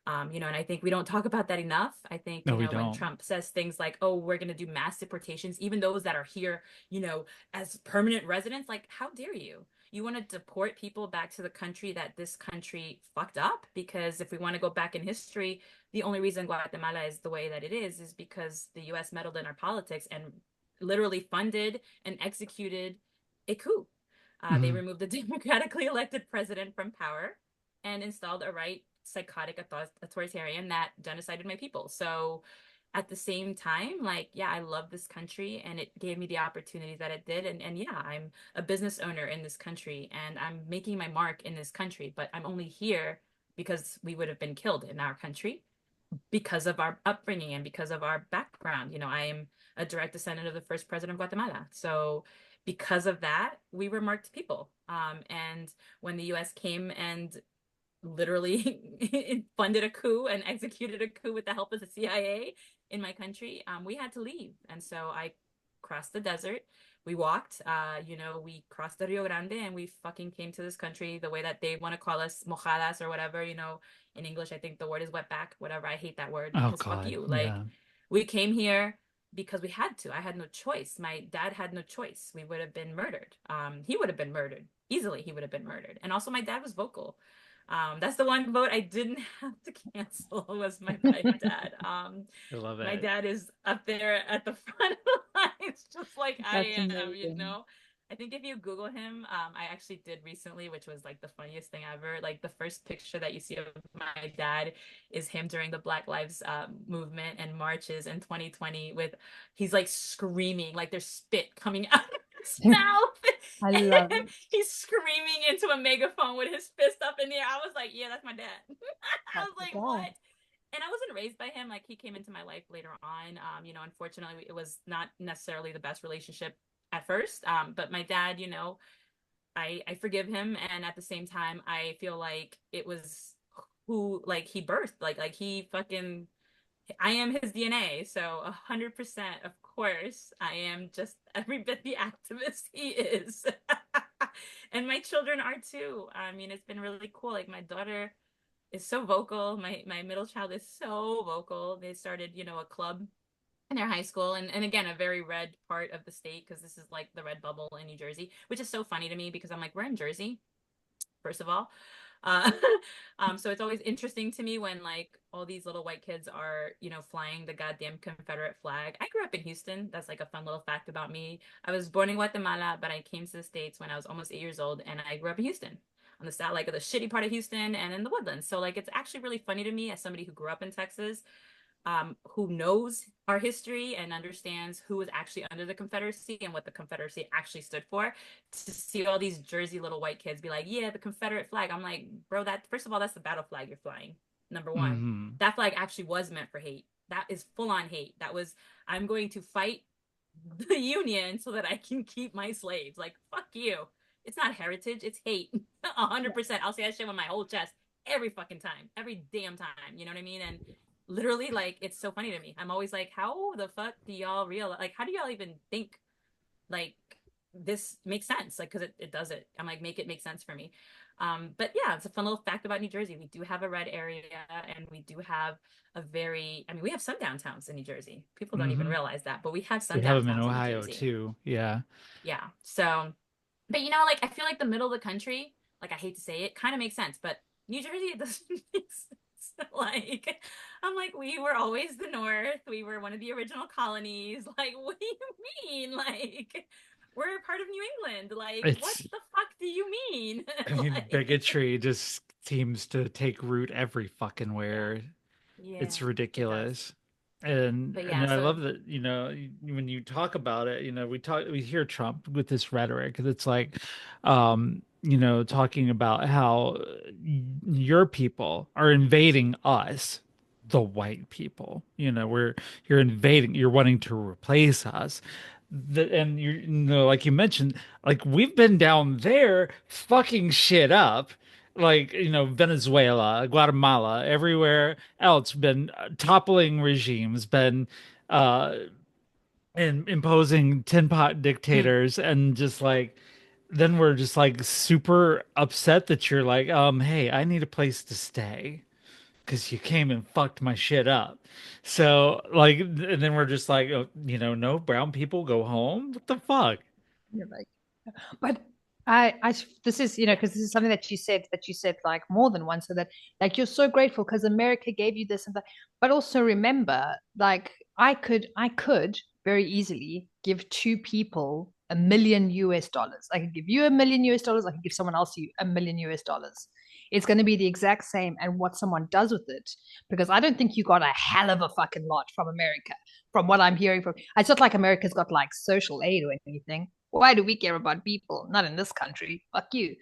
And I think we don't talk about that enough. I think, No, we when don't. Trump says things like, oh, we're going to do mass deportations, even those that are here, as permanent residents, like, how dare you? You want to deport people back to the country that this country fucked up? Because if we want to go back in history, the only reason Guatemala is the way that it is because the US meddled in our politics and literally funded and executed a coup. They Mhm. removed the democratically elected president from power and installed a right psychotic authoritarian that genocided my people. So at the same time, like, yeah, I love this country and it gave me the opportunity that it did. And yeah, I'm a business owner in this country and I'm making my mark in this country, but I'm only here because we would have been killed in our country because of our upbringing and because of our background. I am a direct descendant of the first president of Guatemala. So because of that, we were marked people. And when the US came and literally funded a coup and executed a coup with the help of the CIA in my country, we had to leave. And so I crossed the desert. We walked, we crossed the Rio Grande and we fucking came to this country the way that they want to call us mojadas or whatever, in English, I think the word is wetback, whatever. I hate that word Oh because fuck God. you. Like, Yeah. we came here because we had to. I had no choice. My dad had no choice. We would have been murdered. He would have been murdered. Easily, he would have been murdered. And also, my dad was vocal. That's the one vote I didn't have to cancel was my dad. I love My it. dad is up there at the front of the lines, just like That's I am, amazing. I think if you Google him, I actually did recently, which was like the funniest thing ever. Like the first picture that you see of my dad is him during the Black Lives movement and marches in 2020 with he's like screaming, like there's spit coming out of his mouth. I love And it. he's screaming into a megaphone with his fist up in the air. I was like, yeah, that's my dad. I That's was the like, guy. what? And I wasn't raised by him. Like he came into my life later on. Unfortunately, it was not necessarily the best relationship at first. But my dad, I forgive him, and at the same time, I feel like it was who like he birthed, like he fucking. I am his DNA, so 100%, of course, I am just every bit the activist he is, and my children are too. I mean, it's been really cool. Like my daughter is so vocal. My middle child is so vocal. They started, a club in their high school and again a very red part of the state because this is like the red bubble in New Jersey, which is so funny to me because I'm like, we're in Jersey, first of all. Uh, so it's always interesting to me when like all these little white kids are, flying the goddamn Confederate flag. I grew up in Houston. That's like a fun little fact about me. I was born in Guatemala, but I came to the States when I was almost 8 years old, and I grew up in Houston, on the south, like the shitty part of Houston and in the woodlands. So like it's actually really funny to me as somebody who grew up in Texas, who knows our history and understands who was actually under the Confederacy and what the Confederacy actually stood for, to see all these Jersey little white kids be like, yeah, the Confederate flag. I'm like, bro, that first of all, that's the battle flag you're flying. Number one, Hmm. that flag actually was meant for hate. That is full on hate. That was, I'm going to fight the Union so that I can keep my slaves. Like, fuck you. It's not heritage, it's hate. 100%. I'll say that shit with my whole chest every fucking time, every damn time. You know what I mean? And literally, like, it's so funny to me. I'm always like, how the fuck do y'all realize? Like, how do y'all even think like this makes sense? Like, because it does it. I'm like, make it make sense for me. But yeah, it's a fun little fact about New Jersey. We do have a red area, and we do have I mean, we have sundown towns in New Jersey. People don't even Hmm. realize that, but we have We have sundown them in towns in New Ohio Jersey. too. Yeah. Yeah. So, but like I feel like the middle of the country, like I hate to say it, kind of makes sense, but New Jersey it doesn't make sense. Like I'm like we were always the North. We were one of the original colonies. Like what do you mean? Like we're part of New England. Like what It's, the fuck do you mean? I mean, Like bigotry just seems to take root every fucking yeah. where. It's Yeah, it does. ridiculous. And But yeah, I so love that, when you talk about it, we hear Trump with this rhetoric, and it's like, talking about how your people are invading us, the white people. You're invading, you're wanting to replace us. And like you mentioned, like we've been down there fucking shit up, like, Venezuela, Guatemala, everywhere else, been toppling regimes, been uh and imposing tin pot Mm. dictators, and just like then we're just like super upset that you're like, hey, I need a place to stay because you came and fucked my shit up. So like, and then we're just like, oh, no brown people go home. What the fuck? You're like, but this is, because this is something that you said like more than once, so that like you're so grateful because America gave you this and that. But also remember, like I could very easily give two people $1 million. I could give you $1 million. I could give someone else $1 million. It's going to be the exact same, and what someone does with it, because I don't think you got a hell of a fucking lot from America, from what I'm hearing from. It's not like America's got like social aid or anything. Why do we care about people? Not in this country. Fuck you.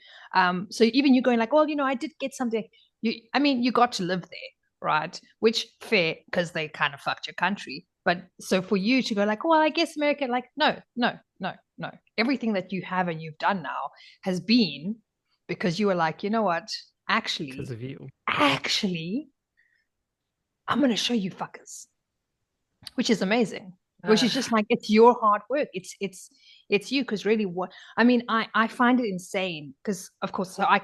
So even you going like, well, I did get something. You got to live there, right? Which fair, because they kind of fucked your country. But so for you to go like, well, I guess America, like, no, no, no, no. Everything that you have and you've done now has been because you were like, you know what? Because Actually, of you. actually, I'm gonna show you fuckers, which is amazing. Which is just like it's your hard work. It's you, because really what I mean, I find it insane because of course, so I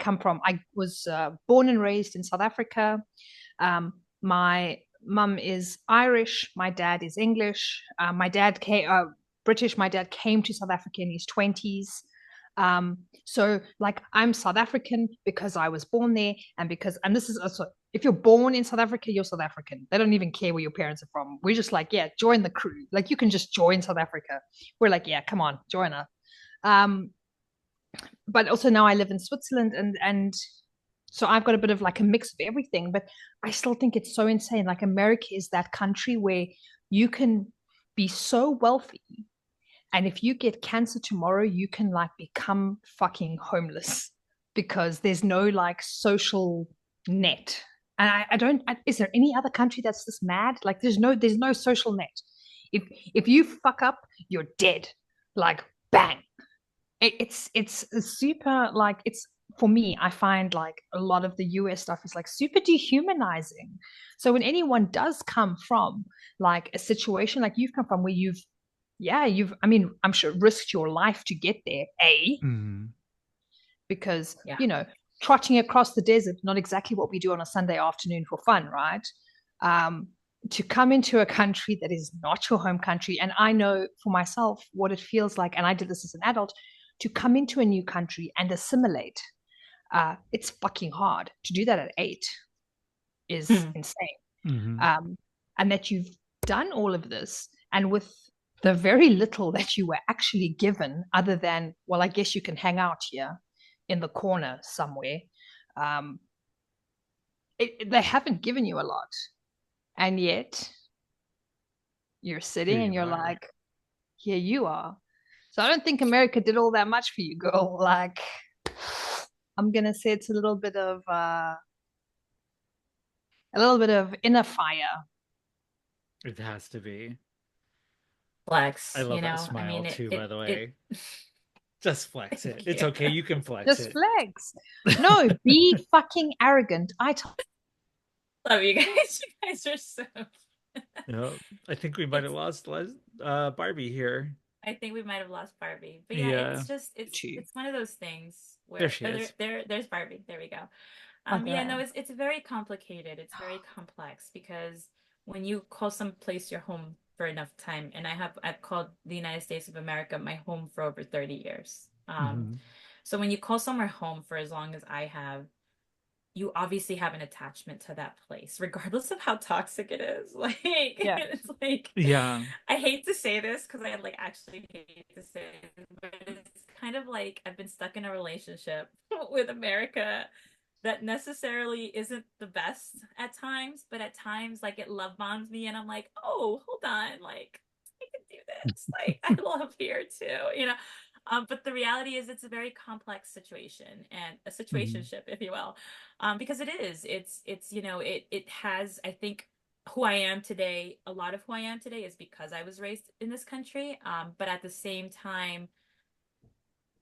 was born and raised in South Africa. My mum is Irish, my dad is English. My dad came British. My dad came to South Africa in his 20s. So like I'm South African because I was born there, and this is also, if you're born in South Africa, you're South African. They don't even care where your parents are from. We're just like, yeah, join the crew. Like you can just join South Africa. We're like, yeah, come on, join us. Um, but also now I live in Switzerland, and so I've got a bit of like a mix of everything. But I still think it's so insane. Like America is that country where you can be so wealthy, and if you get cancer tomorrow, you can like become fucking homeless because there's no like social net. And I don't, is there any other country that's this mad? Like there's no social net. If you fuck up, you're dead. Like bang. It's super like it's for me, I find like a lot of the US stuff is like super dehumanizing. So when anyone does come from like a situation like you've come from where I mean, I'm sure risked your life to get there, Mhm. because, Yeah. trotting across the desert, not exactly what we do on a Sunday afternoon for fun, right? Um, to come into a country that is not your home country. And I know for myself what it feels like, and I did this as an adult, to come into a new country and assimilate. It's fucking hard. To do that at 8 is insane. Mhm. um, and that you've done all of this, and with the very little that you were actually given, other than, well, I guess you can hang out here in the corner somewhere. um, they haven't given you a lot, and yet you're Here sitting and you you're are. like, here you are. So I don't think America did all that much for you, girl. Like, I'm gonna say it's a little bit of inner fire. It has to be. I Flex, love that I smile mean, too, by it the it way. Just flex it. thank It's you. okay. You can flex Just it. flex. No, be fucking arrogant. I told. Love you guys. You guys are so No, I think we might have it's lost Barbie here. I think we might have lost Barbie. But yeah, Yeah, it's just To it's one of those things there where she is. there's Barbie. There we go. Yeah, okay. no, it's very complicated. It's very complex because when you call some place your home for enough time, and I've called the United States of America my home for over 30 years. Hmm. So when you call somewhere home for as long as I have, you obviously have an attachment to that place, regardless of how toxic it is. Like, Yeah. it's like, Yeah. I hate to say this because I like actually hate to say it, but it's kind of like I've been stuck in a relationship with America that necessarily isn't the best at times, but at times, like, it love bombs me, and I'm like, oh, hold on, like, I can do this. Like, I love here too. But the reality is, it's a very complex situation and a Hmm. situationship, if you will, because it is. It has. I think who I am today. A lot of who I am today is because I was raised in this country. But at the same time,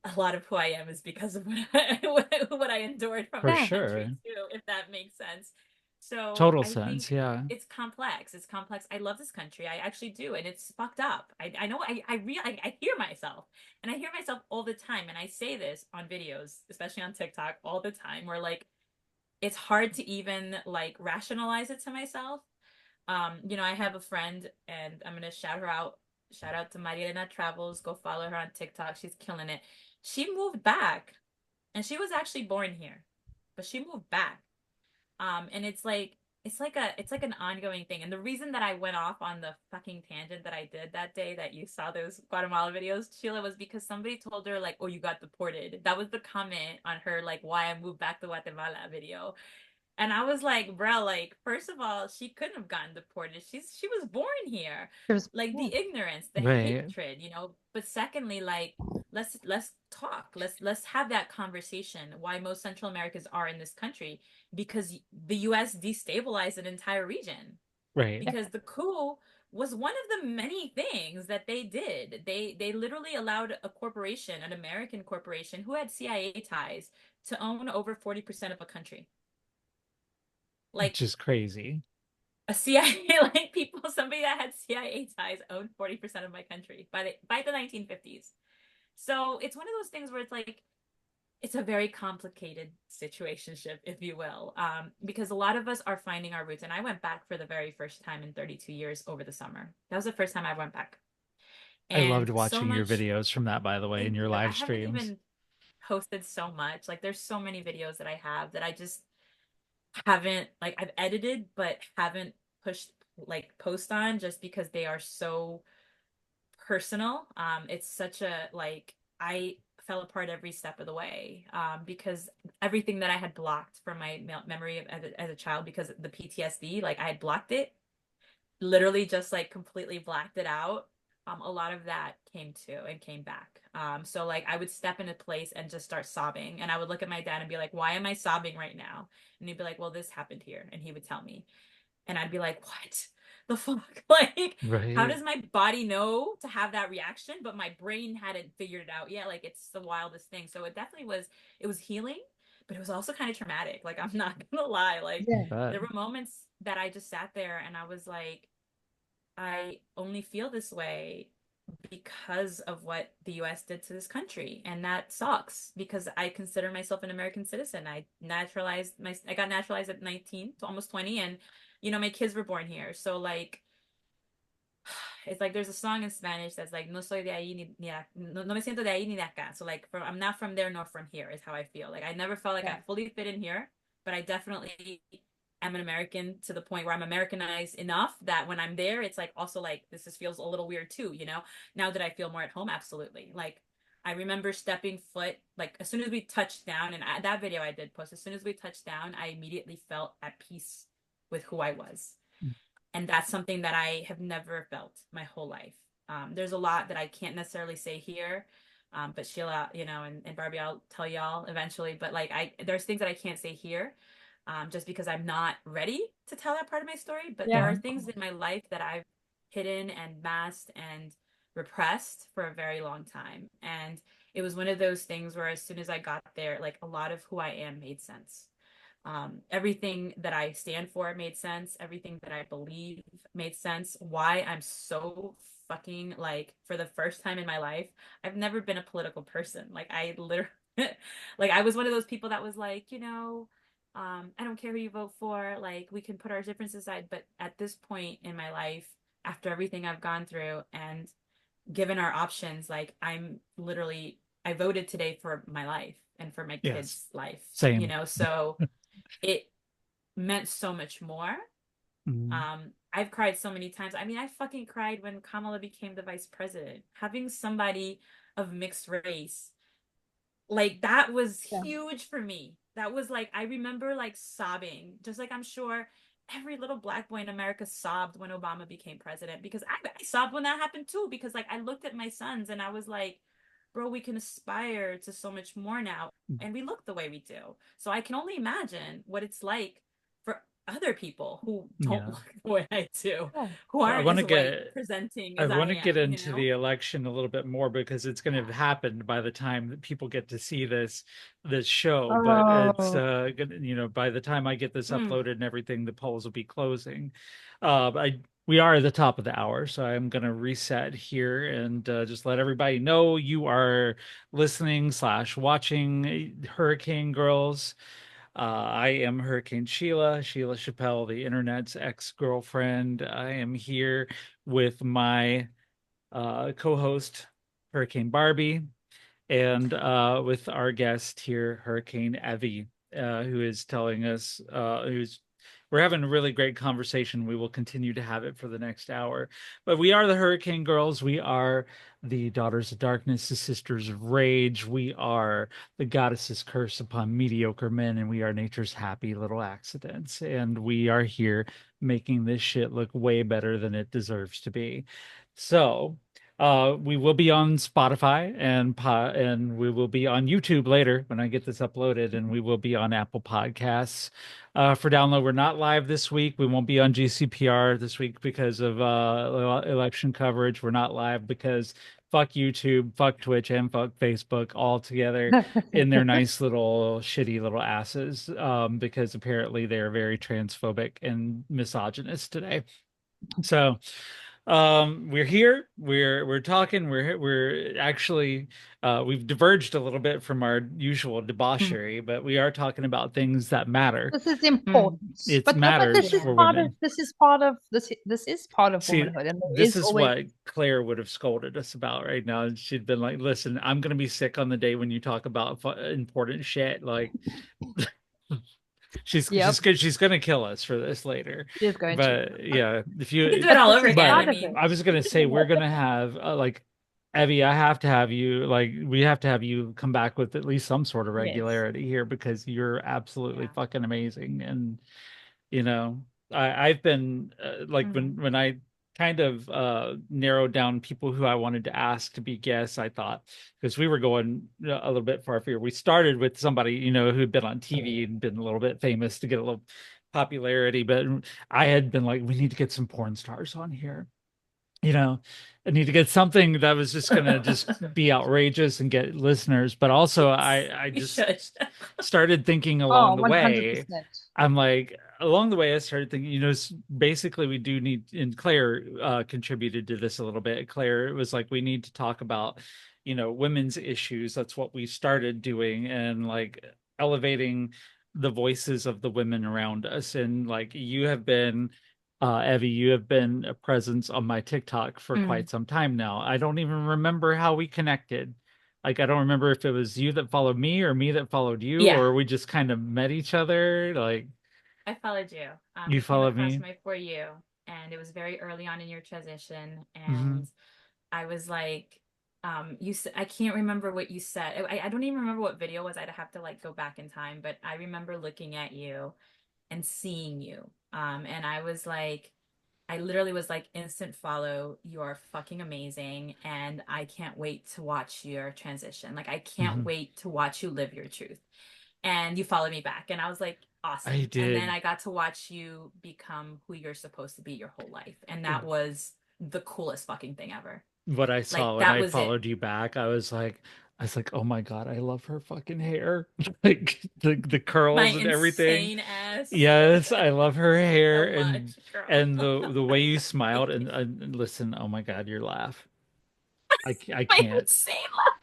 a lot of who I am is because of what I endured from For this Yeah. country sure. too, if that makes sense. So Total I think sense. Yeah. it's complex. It's complex. I love this country. I actually do, and it's fucked up. I know. I hear myself, and I hear myself all the time, and I say this on videos, especially on TikTok, all the time. Where like it's hard to even like rationalize it to myself. I have a friend, and I'm gonna shout her out. Shout out to Mariana Travels. Go follow her on TikTok. She's killing it. She moved back, and she was actually born here, but she moved back. And it's like an ongoing thing. And the reason that I went off on the fucking tangent that I did that day that you saw those Guatemala videos, Sheila, was because somebody told her like, "Oh, you got deported." That was the comment on her like why I moved back to Guatemala video. And I was like, bro, like, first of all, she couldn't have gotten deported. She was born here. It was, Like yeah. the ignorance, the Right. hatred, you know. But secondly, like, let's talk. Let's have that conversation. Why most Central Americans are in this country because the US destabilized an entire region. Right. Yeah. Because the coup was one of the many things that they did. They literally allowed a corporation, an American corporation who had CIA ties, to own over 40% of a country. Which Like is crazy. a CIA, like people, somebody that had CIA ties owned 40% of my country by the 1950s. So it's one of those things where it's like it's a very complicated situationship, if you will, because a lot of us are finding our roots. And I went back for the very first time in 32 years over the summer. That was the first time I went back, I loved and so watching your much. videos from that, by the way, in Thank your you. I live haven't streams. even posted so much. Like there's so many videos that I have that I just haven't like I've edited but haven't pushed like post on just because they are so personal. It's such a like I fell apart every step of the way because everything that I had blocked from my memory of as a child because of the PTSD, like I had blocked it, literally just like completely blacked it out. A lot of that came to and came back. So like I would step in a place and just start sobbing, and I would look at my dad and be like, "Why am I sobbing right now?" And he'd be like, "Well, this happened here," and he would tell me, and I'd be like, "What the fuck?" Like, how Right. does my body know to have that reaction, but my brain hadn't figured it out yet? Like, it's the wildest thing. So it definitely was. It was healing, but it was also kind of traumatic. Like, I'm not gonna lie. Like, Yeah. But there were moments that I just sat there and I was like, I only feel this way because of what the US did to this country. And that sucks because I consider myself an American citizen. I got naturalized at 19 to almost 20, and my kids were born here. So like it's like there's a song in Spanish that's like no soy de ahí no me siento de ahí ni de acá. So like I'm not from there nor from here is how I feel. Like I never felt like Yeah. I fully fit in here, but I definitely am an American to the point where I'm Americanized enough that when I'm there, it's like also like this just feels a little weird too, you know? Now that I feel more at home, absolutely. Like I remember stepping foot, like as soon as we touched down, and that video I did post, as soon as we touched down, I immediately felt at peace with who I was. And that's something that I have never felt my whole life. There's a lot that I can't necessarily say here, but Sheila, and Barbie, I'll tell y'all eventually. But like, there's things that I can't say here, just because I'm not ready to tell that part of my story. But there Yeah. are things in my life that I've hidden and masked and repressed for a very long time. And it was one of those things where as soon as I got there, like a lot of who I am made sense. Everything that I stand for made sense. Everything that I believe made sense. Why I'm so fucking like, for the first time in my life, I've never been a political person. Like, I literally, like, I was one of those people that was like, I don't care who you vote for. Like, we can put our differences aside. But at this point in my life, after everything I've gone through and given our options, like, I voted today for my life and for my yes, kids' life, same. so it meant so much more. Mm. I've cried so many times. I mean, I fucking cried when Kamala became the vice president. Having somebody of mixed race, like that was Yeah. huge for me. That was like, I remember like sobbing, just like I'm sure every little black boy in America sobbed when Obama became president because I sobbed when that happened too. Because like I looked at my sons and I was like, bro, we can aspire to so much more now. And we look the way we do. So I can only imagine what it's like for other people who don't Yeah. look the way I do, Yeah. who I aren't want as to white get presenting I as I want to get am, you into know? the election a little bit more because it's going to have happened by the time that people get to see this show. But it's Oh, by the time I get this Mm. uploaded and everything, the polls will be closing. I We are at the top of the hour, so I'm going to reset here and just let everybody know you are listening slash watching Hurricane Girls. I am Hurricane Sheila Chappelle, the internet's ex-girlfriend. I am here with my co-host, Hurricane Barbie, and with our guest here, Hurricane Evey, who is telling us, who's we're having a really great conversation. We will continue to have it for the next hour. But we are the Hurricane Girls. We are the Daughters of Darkness, the Sisters of Rage. We are the Goddess's Curse upon mediocre men, and we are nature's happy little accidents. And we are here making this shit look way better than it deserves to be. So, we will be on Spotify and we will be on YouTube later when I get this uploaded, and we will be on Apple Podcasts for download. We're not live this week. We won't be on GCPR this week because of election coverage. We're not live because fuck YouTube, fuck Twitch, and fuck Facebook all together in their nice little shitty little asses because apparently they're very transphobic and misogynist today. So we're here, we're talking, we're actually we've diverged a little bit from our usual Mm. debauchery, but we are talking about things that matter. this is Mm. important. It But matters this is for Yeah. part of women. this is part of See, womanhood, and there this is is always what Claire would have scolded us about right now. She'd been like, "Listen, I'm gonna be sick on the day when you talk about important shit." Like, yep, she's gonna kill us for this later. she is going to. But yeah, if We could you do it But all this over is again. but I part of it. mean, I was gonna say we're gonna have like Evie, I have to have you like we have to have you come back with at least some sort of Yes. regularity here because you're absolutely yeah. fucking amazing. And you know, I've been like Hmm. when I kind of narrowed down people who I wanted to ask to be guests, I thought because we were going a little bit far here. We started with somebody, who'd been on TV and been a little bit famous to get a little popularity, but I had been like, we need to get some porn stars on here. you know I need to get something that was just gonna just be outrageous and get listeners, but also Yes, I we just should. started thinking Oh, along the way. 100%. I'm like, along the way, I started thinking, basically we do need, and Claire contributed to this a little bit. Claire was like, we need to talk about, women's issues. That's what we started doing, and like elevating the voices of the women around us. And like you have been, Evie, you have been a presence on my TikTok for Mm. quite some time now. I don't even remember how we connected. Like, I don't remember if it was you that followed me or me that followed you, Yeah, or we just kind of met each other. Like, I followed you. you It came followed across me. my For You, and it was very early on in your transition. Hmm. And I was like, you said, I can't remember what you said. I don't even remember what video it was. I'd have to like go back in time, but I remember looking at you and seeing you. And I was like, I literally was like, instant follow. You are fucking amazing. And I can't wait to watch your transition. Like, I can't Hmm. wait to watch you live your truth. And you followed me back. And I was like, I awesome. And then did I got to watch you become who you're supposed to be your whole life. And that was the coolest fucking thing ever. what I Like, saw when that I was it. followed you back. I was like, oh my God, I love her fucking hair. Like the My curls and everything. insane ass. Yes, I love her hair So and much, girl. and the way you smiled Thank and, you. and listen, oh my God, your laugh. I My can't. insane.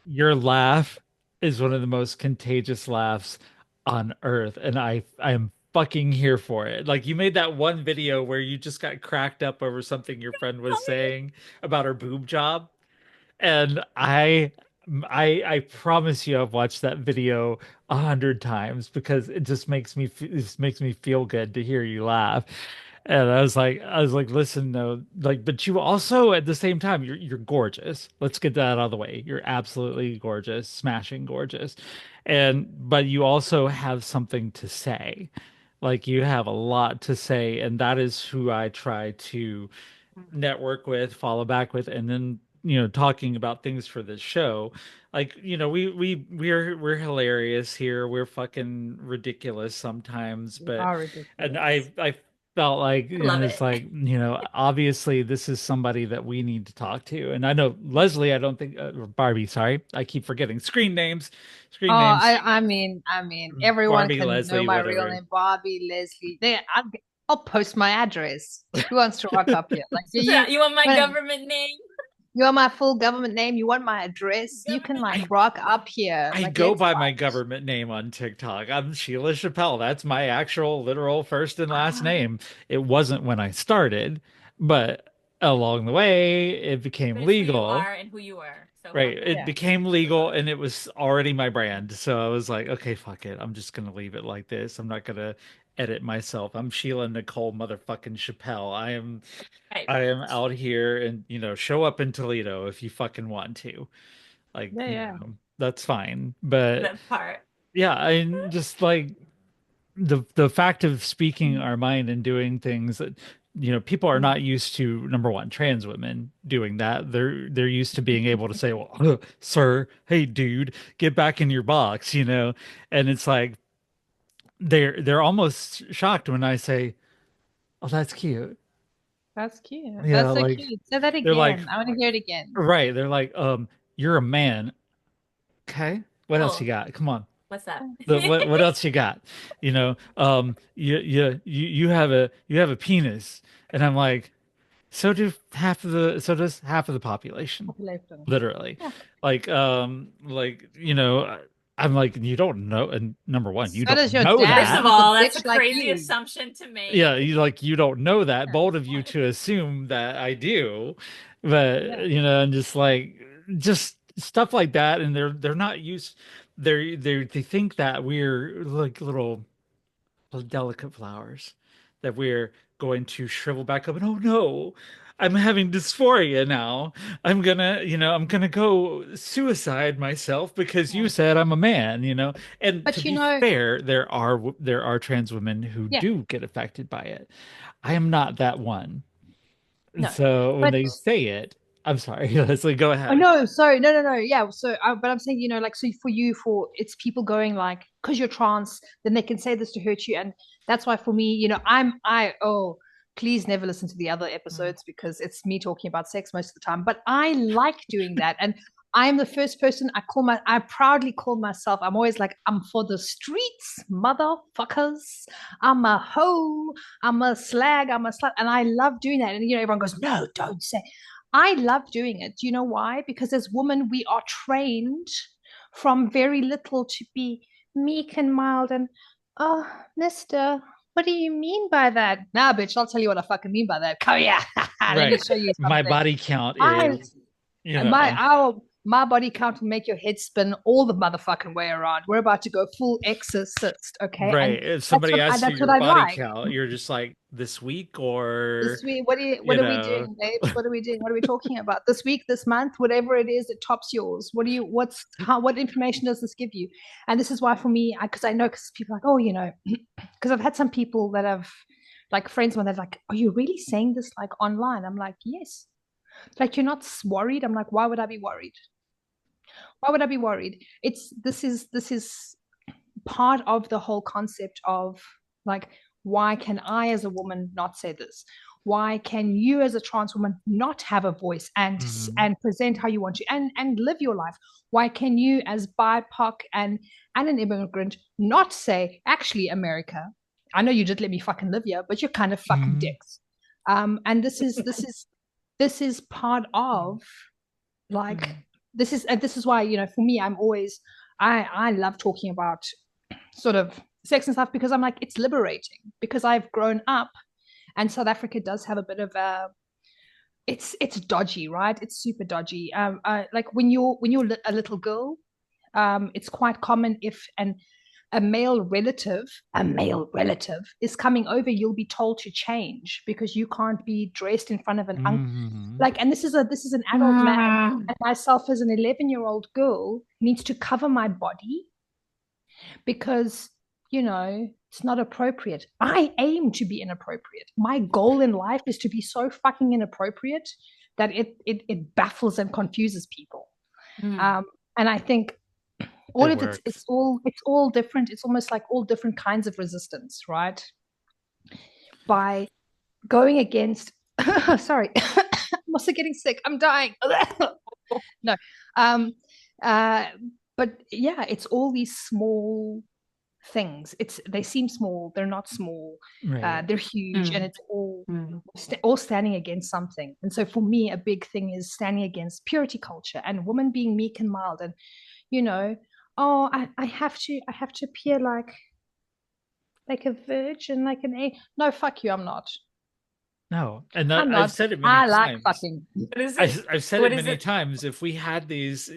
Your laugh is one of the most contagious laughs on earth, and I am fucking here for it. Like you made that one video where you just got cracked up over something your friend was saying about her boob job, and I promise you I've watched that video 100 times because it just it just makes me feel good to hear you laugh. And I was like, listen, no, like, but you also at the same time, you're gorgeous. Let's get that out of the way. You're absolutely gorgeous, smashing gorgeous. But you also have something to say. Like you have a lot to say, and that is who I try to network with, follow back with, and then talking about things for this show, like, we're hilarious here. We're fucking ridiculous sometimes, We but are and ridiculous. I felt like, I love it's it. like, obviously this is somebody that we need to talk to. And I know Leslie, I don't think or Barbie, sorry, I keep forgetting Oh, screen names, I mean, everyone Barbie, can know Leslie, my real whatever. name, Barbie, Leslie. I'll post my address. Who wants to rock up here? Like You want my when government name? you want my full government name, you want my address, you can Government like I name. rock up here. I Like go let's by my fight. government name on TikTok. I'm Sheila Chappelle. That's my actual literal first and last Ah, name. It wasn't when I started, but along the way, it became But it's who you legal. are and who you were. So Right. fuck it. It yeah, became legal and it was already my brand. So I was like, okay, fuck it. I'm just gonna leave it like this. I'm not gonna edit myself. I'm Sheila Nicole motherfucking Chappelle. Right. I am out here and show up in Toledo if you fucking want to. Like, yeah, yeah, that's fine. But That part. yeah, I just like the fact of speaking our mind and doing things that people are not used to. Number one, trans women doing that. They're used to being able to say, well, sir, hey dude, get back in your box, and it's like they're almost shocked when I say, oh, that's cute. that's cute. Yeah, That's so like cute. Say that they're like, again. I want to hear it again. right, they're like, you're a man. Okay, what else you Oh, got? Come on. what's that? What else you got? You have a penis, and I'm like, so does half of the population, Population. literally. Yeah. Like, I'm like, you don't know, and number one, you So don't does your know First dad. of that. He's a all, that's a bitch like crazy you. assumption to Yeah, make. you don't know that. Yeah. Bold of you to assume that I do, but Yeah. and just like just stuff like that, and they're not used. They think that we're like little delicate flowers, that we're going to shrivel back up, and oh no, I'm having dysphoria now. I'm gonna go suicide myself because you Yeah. said I'm a man, And to But be fair, there are trans women who yeah, do get affected by it. I am not that one. And no. so when But they say it, I'm sorry, Leslie, go oh ahead. no, sorry, no. Yeah, so but I'm saying, like, so for you, for it's people going like, because you're trans, then they can say this to hurt you, and that's why for me, please never listen to the other Mm. episodes because it's me talking about sex most of the time. But I like doing that, and I'm the first person I proudly call myself. I'm always like, I'm for the streets, motherfuckers. I'm a hoe. I'm a slag. I'm a slut, and I love doing that. And everyone goes, no, don't say. I love doing it. Do you know why? Because as women, we are trained from very little to be meek and mild and, oh, mister, what do you mean by that? Nah, bitch, I'll tell you what I fucking mean by that. Come here. Let me Right. show you My something. body count I is, you know, my body count will make your head spin all the motherfucking way around. We're about to go full exorcist, okay? And right. If somebody asks you that's what your I body like. count, you're just like this week This or, week, you what are we know, doing, babes? What are we doing? What are we talking about? This week, this month, whatever it is, it tops yours. What information does this give you? And this is why for me, because I know, because people are like, oh, because I've had some people that have, like friends when they're like, are you really saying this like online? I'm like, yes. Like, you're not worried. I'm like, why would I be worried? Why would I be worried? This is part of the whole concept of, like, why can I as a woman not say this? Why can you as a trans woman not have a voice and mhm. present how you want to and live your life? Why can you as BIPOC and an immigrant not say, actually, America, I know you did let me fucking live here, but you're kind of fucking Mhm. dicks. And this is part of, like, this is why, for me, I love talking about sort of sex and stuff, because I'm like, it's liberating, because I've grown up, and South Africa does have a bit of a, it's dodgy, right? It's super dodgy. Like when you're a little girl, it's quite common if a male relative is coming over, you'll be told to change because you can't be dressed in front of an uncle. Mhm. Like, and this is an adult man, and myself as an 11-year-old girl needs to cover my body because it's not appropriate. I aim to be inappropriate. My goal in life is to be so fucking inappropriate that it baffles and confuses people. Mm. And I think all It of it's works. all different. It's almost like all different kinds of resistance, right? By going against sorry, I'm also getting sick. I'm dying. No. Um uh but yeah, it's all these small things. They seem small, they're not small. Right. They're huge, and Mm. it's all Mm. all standing against something. And so for me, a big thing is standing against purity culture and women being meek and mild, and you know, oh, I have to appear like a virgin, like an a. No, fuck you, I'm not. No, and that, I'm I've not. said it many I like times. fucking. What is I, it? I've said What it is many it? times. If we had these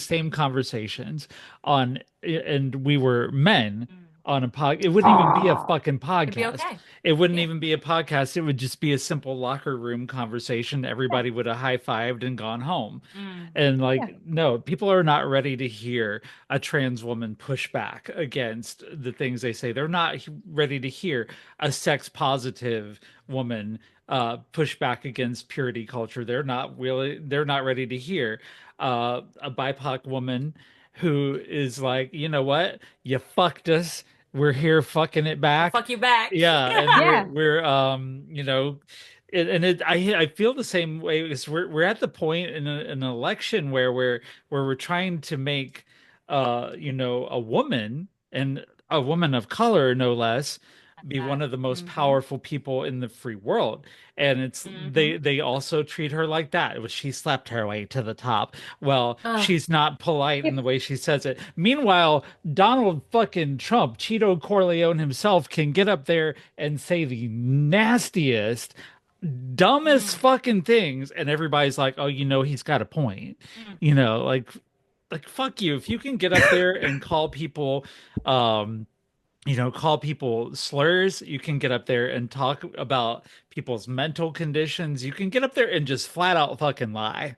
same conversations on, and we were men Mm. on a pod, it wouldn't even be a Oh, fucking It'd be podcast. okay. It wouldn't Yeah. even be a podcast. It would just be a simple locker room conversation. yeah, Everybody would have high-fived and gone home. Mm. And yeah, like, no, people are not ready to hear a trans woman push back against the things they say. They're not ready to hear a sex positive woman push back against purity culture. They're not ready to hear a BIPOC woman who is like, you know what? You fucked us. We're here fucking it I'll back. fuck you back. Yeah, and yeah. I feel the same way because we're at the point in an election where we're trying to make a woman, and a woman of color no less, be one That. of the most Mm-hmm. powerful people in the free world. And Mm-hmm. they also treat her like that. It was she slept her way to the top. Well, Ugh. she's not polite in If the way she says it. Meanwhile, Donald fucking Trump, Cheeto Corleone himself, can get up there and say the nastiest, dumbest Mm. fucking things, and everybody's like, "Oh, he's got a point." Mm. You know, like fuck you. If you can get up there and um, call people slurs, you can get up there and talk about people's mental conditions. You can get up there and just flat out fucking lie.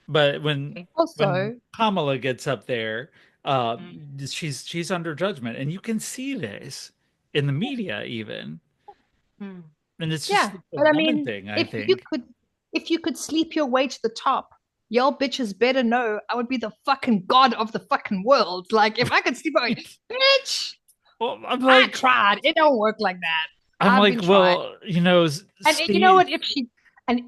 But when also, Kamala gets up there, uh, Mm. she's under judgment, and you can see this in the media even, Mm. and it's just yeah, a but I woman mean, thing, I if you think. could, if you could sleep your way to the top, y'all bitches better know I would be the fucking god of the fucking world. Like, if I could sleep my way, bitch, Well, I tried. It don't work like that. I'm I've like, been trying. well, And you know Steve. what?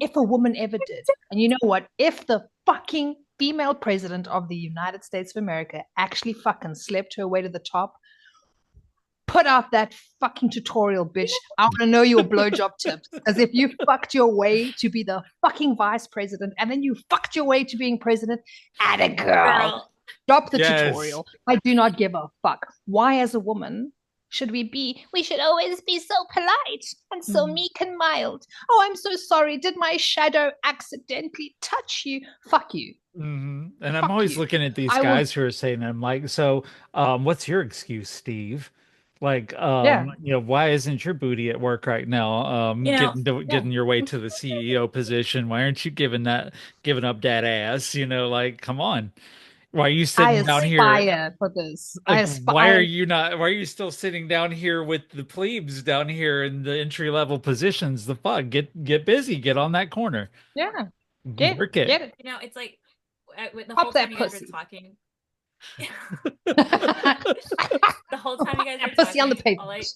If a woman ever did, and you know what? If the fucking female president of the United States of America actually fucking slept her way to the top, put out that fucking tutorial, bitch. I want to know your blowjob tips. As if you fucked your way to be the fucking vice president and then you fucked your way to being president. Atta girl. Girl. Stop the Yes. tutorial. I do not give a fuck. Why, as a woman, should we be? We should always be so polite and so Mm. meek and mild. Oh, I'm so sorry. Did my shadow accidentally touch you? Fuck you. And I'm Fuck always you. looking at these I will. guys who are saying, I'm like, so, what's your excuse, Steve? Like, Yeah. why isn't your booty at work right now? You know, Yeah. Getting your way to the CEO position. Why aren't you giving up that ass? Like, come on. Why are you I sitting down here? aspire for this. I Like, aspire. why are you still sitting down here with the plebes down here in the entry level positions? The fuck, get busy, get on that corner, Yeah. work it. Get it. it's like with the whole Pop time that you guys were pussy. talking, the whole time you guys were That pussy on the talking, pavement.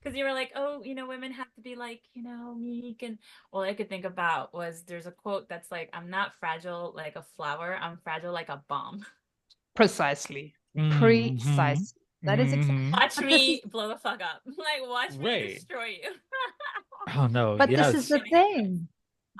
because you were like, oh, women have to be like, meek, and all I could think about was there's a quote that's like, I'm not fragile like a flower, I'm fragile like a bomb. Precisely. hmm Precisely. That is exactly. hmm Watch But this me is. blow the fuck up. Like, watch me Right. destroy you. Oh no, But this is yes. the thing.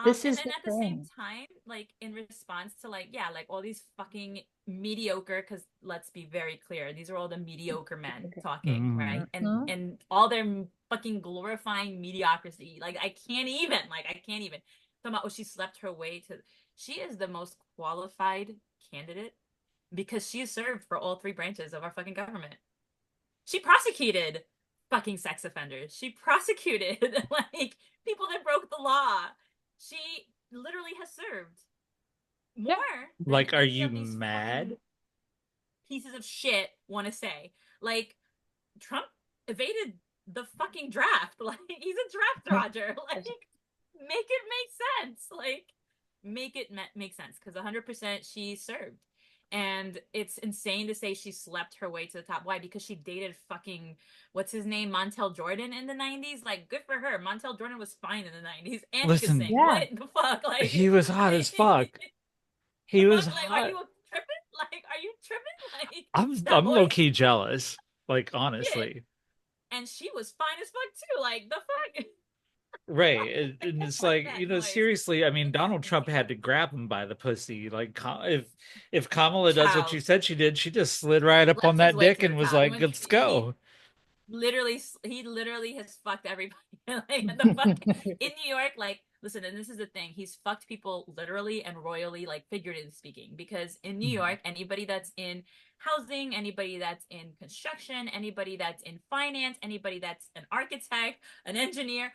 This And is then the at the same thing. time, like in response to like, yeah, like all these fucking mediocre, because let's be very clear, these are all the mediocre men talking, hmm right? And Mhm. all their fucking glorifying mediocrity. Like I can't even. Talking about, oh, she slept her way to. She is the most qualified candidate because she served for all three branches of our fucking government. She prosecuted fucking sex offenders. She prosecuted like people that broke the law. She literally has served more Yeah. than Like, are any you of these fucking mad? pieces of shit want to say. Like, Trump evaded the fucking draft. Like he's a draft dodger. Like make it make sense. Like make it make sense because 100% she served. And it's insane to say she slept her way to the top. Why? Because she dated fucking what's his name, Montel Jordan in the 90s. Like, good for her. Montel Jordan was fine in the 90s, and he could Listen, sing. Yeah. What the fuck? he Like, was hot as fuck. the He was fuck? Like, are hot. you tripping? Like, are you tripping? Like, that I'm low voice, key jealous. Like shit. honestly. And she was fine as fuck too. Like, the fuck? Right. And it's Fuck like, that noise. seriously, I mean, It's Donald Trump insane. had to grab him by the pussy. Like, if Kamala does what she Child said she did, she just slid right up on slept his that way dick to and the was top. He like, went, let's go. literally he literally has fucked everybody. Like the fuck in New York, like listen, and this is the thing, he's fucked people literally and royally, like figuratively speaking, because in New Mhm. York, anybody that's in housing, anybody that's in construction, anybody that's in finance, anybody that's an architect, an engineer,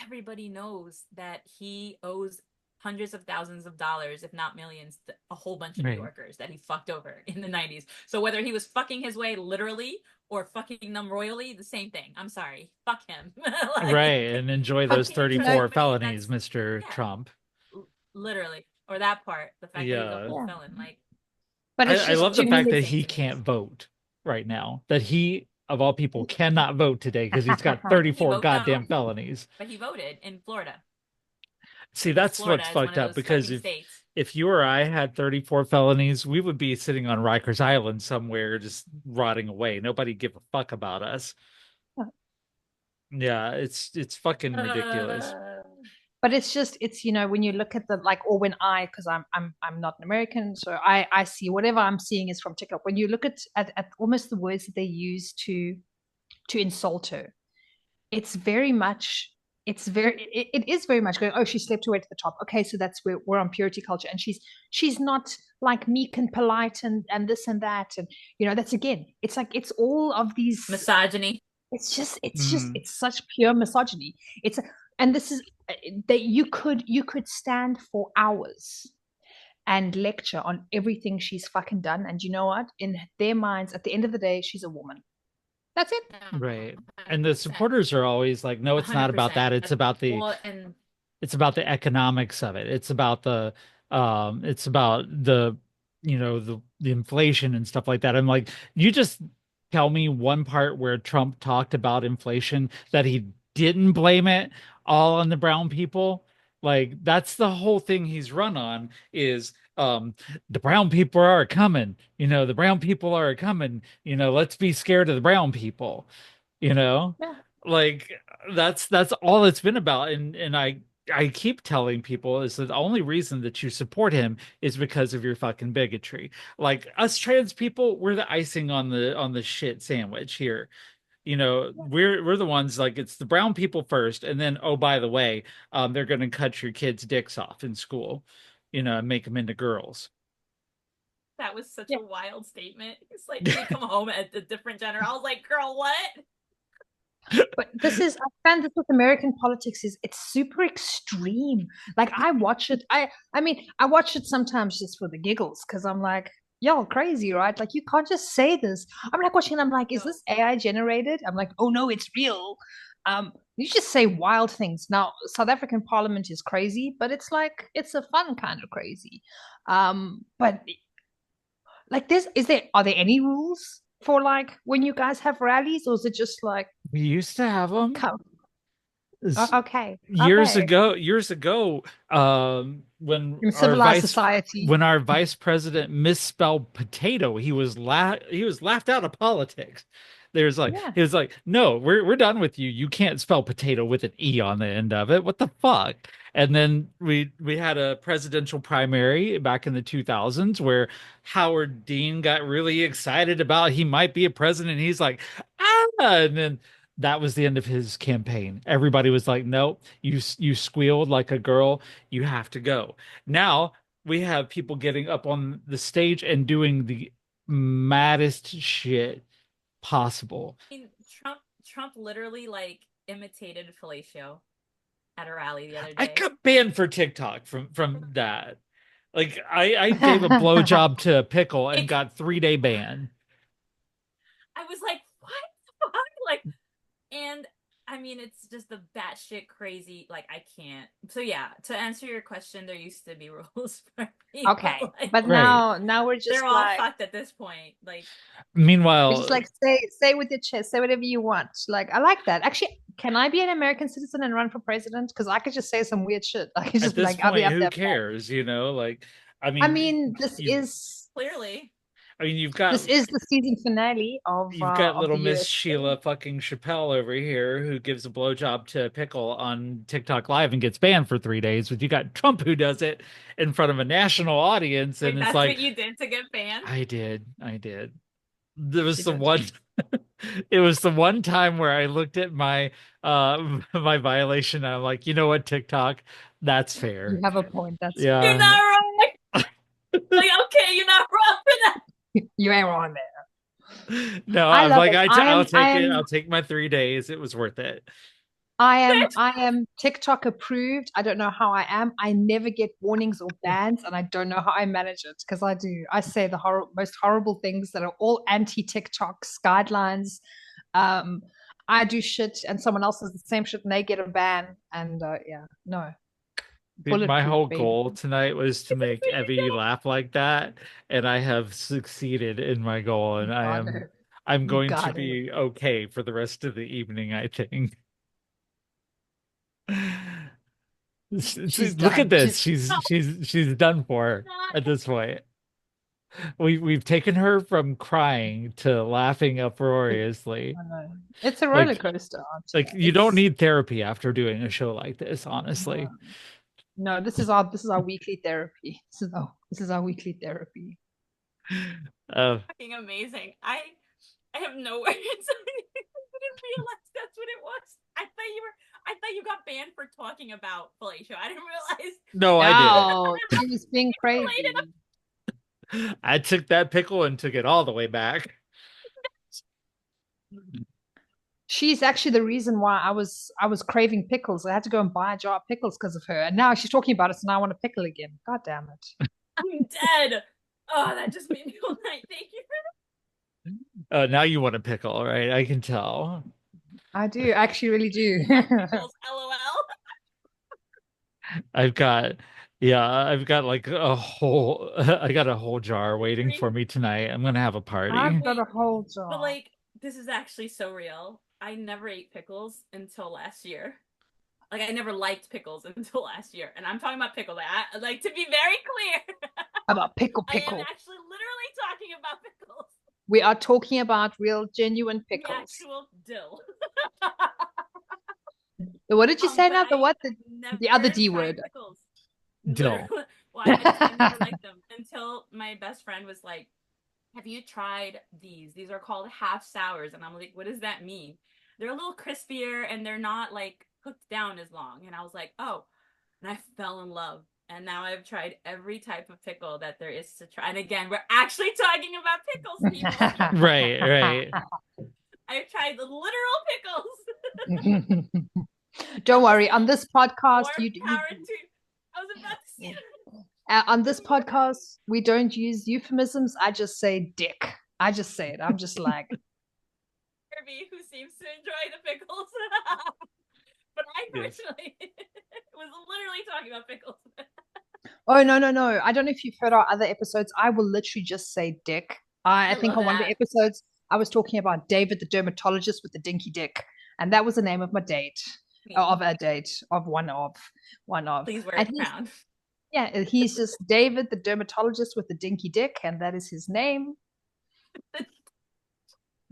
everybody knows that he owes hundreds of thousands of dollars, if not millions, to a whole bunch of New Right. Yorkers that he fucked over in the 90s. So whether he was fucking his way literally or fucking them royally, the same thing. I'm sorry. Fuck him. Like Right. And enjoy But those fucking no, 34 somebody felonies, that's Mr. yeah, Trump. literally. Or that part, the fact that he's a Yeah. whole yeah. felon. Like But it's I just love the to it's me, fact that it's insane he to me. can't vote right now. That he, of all people, cannot vote today because he's got He 34 vote goddamn no, felonies. but he voted in Florida See, because that's Florida what's is one fucked of up those because fucking states. if you or I had 34 felonies, we would be sitting on Rikers Island somewhere just rotting away. Nobody give a fuck about us. Yeah, it's fucking ridiculous. Uh, but it's just it's when you look at the like, or when because I'm not an American, so I see whatever I'm seeing is from TikTok. When you look at almost the words that they use to insult her, it's very much it is very much going, oh, she slept her way to the top. Okay, so that's where we're on purity culture, and she's not like meek and polite and this and that, and that's again, it's like it's all of these, misogyny. Mm, it's such pure misogyny. It's and this is that you could stand for hours and lecture on everything she's fucking done, and you know what, in their minds at the end of the day, she's a woman. That's it. No, right. And the 100%. supporters are always like, no, it's not about 100%. that. Well, and It's about the economics of it. It's about the the inflation and stuff like that. I'm like, you just tell me one part where Trump talked about inflation that he didn't blame it all on the brown people. Like that's the whole thing he's run on is the brown people are coming. The brown people are coming. Let's be scared of the brown people, you know? Yeah. Like that's all it's been about. And I keep telling people is that the only reason that you support him is because of your fucking bigotry. Like us trans people, we're the icing on the shit sandwich here. We're the ones, like, it's the brown people first, and then, oh, by the way, they're gonna cut your kids' dicks off in school, and make them into girls. that was such Yeah. a wild statement. It's like you come home at a different gender. I was like, girl, what? But I find this with American politics is it's super extreme. Like I watch it, I mean, I watch it sometimes just for the giggles because I'm like, y'all crazy, right? Like you can't just say this. I'm like watching, I'm like, is No. this AI generated? I'm like, oh no, it's real. You just say wild things. Now, South African Parliament is crazy, but it's like it's a fun kind of crazy. But like this, are there any rules for like when you guys have rallies, or is it just like We used to have them come? Okay, years okay. ago. Years ago, In civilized society. when our vice president misspelled potato, he was laughed out of politics. Yeah. He was like, no, we're done with you. You can't spell potato with an E on the end of it. What the fuck? And then we had a presidential primary back in the 2000s where Howard Dean got really excited about he might be a president. He's like, ah, and then that was the end of his campaign. Everybody was like, nope, you squealed like a girl. You have to go. Now we have people getting up on the stage and doing the maddest shit possible. I mean, Trump literally like imitated fellatio at a rally the other I day. got banned for TikTok from that. Like I gave a blowjob to a pickle and Like got 3-day ban. I was like, what? Like, and I mean, it's just the batshit crazy. Like, I can't. So yeah, to answer your question, there used to be rules for me, but Okay, like but Right. now we're they're just all like fucked at this point. Like, we're just Meanwhile, like say with your chest, say whatever you want. Like I like that. Actually, can I be an American citizen and run for president? Because I could just say some weird shit. I could at just be this like, I'll be point, up who there. cares? Like, I I mean, mean, you, clearly, I mean, this is the season finale you've got of little the Miss US Sheila fucking Chappelle over here who gives a blowjob to a pickle on TikTok Live and gets banned for 3 days. But you got Trump who does it in front of a national audience, and wait, it's that's like, what you did to get banned? I did. There was She the did. one it was the one time where I looked at my my violation and I'm like, you know what, TikTok, that's You fair. have a point. That's fair. You're Yeah. not wrong. Like, okay, you're not wrong for that. You ain't wrong there. No, I I'm love like, it. I'll take it. I'll take my 3 days. It was worth it. I am TikTok approved. I don't know how I am. I never get warnings or bans, and I don't know how I manage it because I do. I say the most horrible things that are all anti-TikTok's guidelines. Um, I do shit, and someone else does the same shit, and they get a ban. And yeah, no, Dude, my bulletproof, whole baby. goal tonight was to make Evie laugh like that, and I have succeeded in my goal, and Got it. I'm You going to got it. be okay for the rest of the evening, I think. She's Look at done. this. She's She's done for at this point. We've taken her from crying to laughing uproariously. I know. It's a roller Like coaster, Archie. like you don't It's need therapy after doing a show like this, no, honestly. no. This is our weekly therapy. This is our weekly therapy. Uh, Fucking amazing. I have no words. I didn't realize that's what it was. I thought you got banned for talking about fellatio. I didn't realize no, I didn't. No, she was being related. crazy. I took that pickle and took it all the way back. She's actually the reason why I was craving pickles. I had to go and buy a jar of pickles because of her. And now she's talking about it, so now I want a pickle again. God damn it. I'm dead. Oh, that just made me all night. Thank you Now you want a pickle, right? I can tell. I do, I actually really do. for pickles. LOL. I've got, yeah, I've got like a whole, I got a whole jar waiting for Hungry. me tonight. I'm gonna have a I've party. got a Wait, whole but jar. like, this is actually so real. I never ate pickles until last year. Like, I never liked pickles until last year, and I'm talking about pickles. Like to be very clear, About pickle I am pickle. actually literally talking about pickles. We are talking about real genuine The pickles. actual dill. What did you say But now? The I what? The other never D tried word. pickles. Dill. Literally, well, I never liked them until my best friend was like, "Have you tried these? These are called half sours." And I'm like, "What does that mean?" They're a little crispier and they're not like cooked down as long. And I was like, "Oh," and I fell in love. And now I've tried every type of pickle that there is to try. And again, we're actually talking about pickles, people. Right, right. I've tried the literal pickles. Don't Trust worry. On me. this podcast, More you power to. I was about to say on this podcast we don't use euphemisms. I just say dick. I just say it. I'm just like, Barbie, who seems to enjoy the pickles. But I Yes. personally was literally talking about pickles. oh no, no, no. I don't know if you've heard our other episodes. I will literally just say dick. I I think love on one of the that. episodes I was talking about David the dermatologist with the dinky dick, and that was the name of my date, of a date, of one of. Please wear And a crown. he's just David the dermatologist with the dinky dick, and that is his name.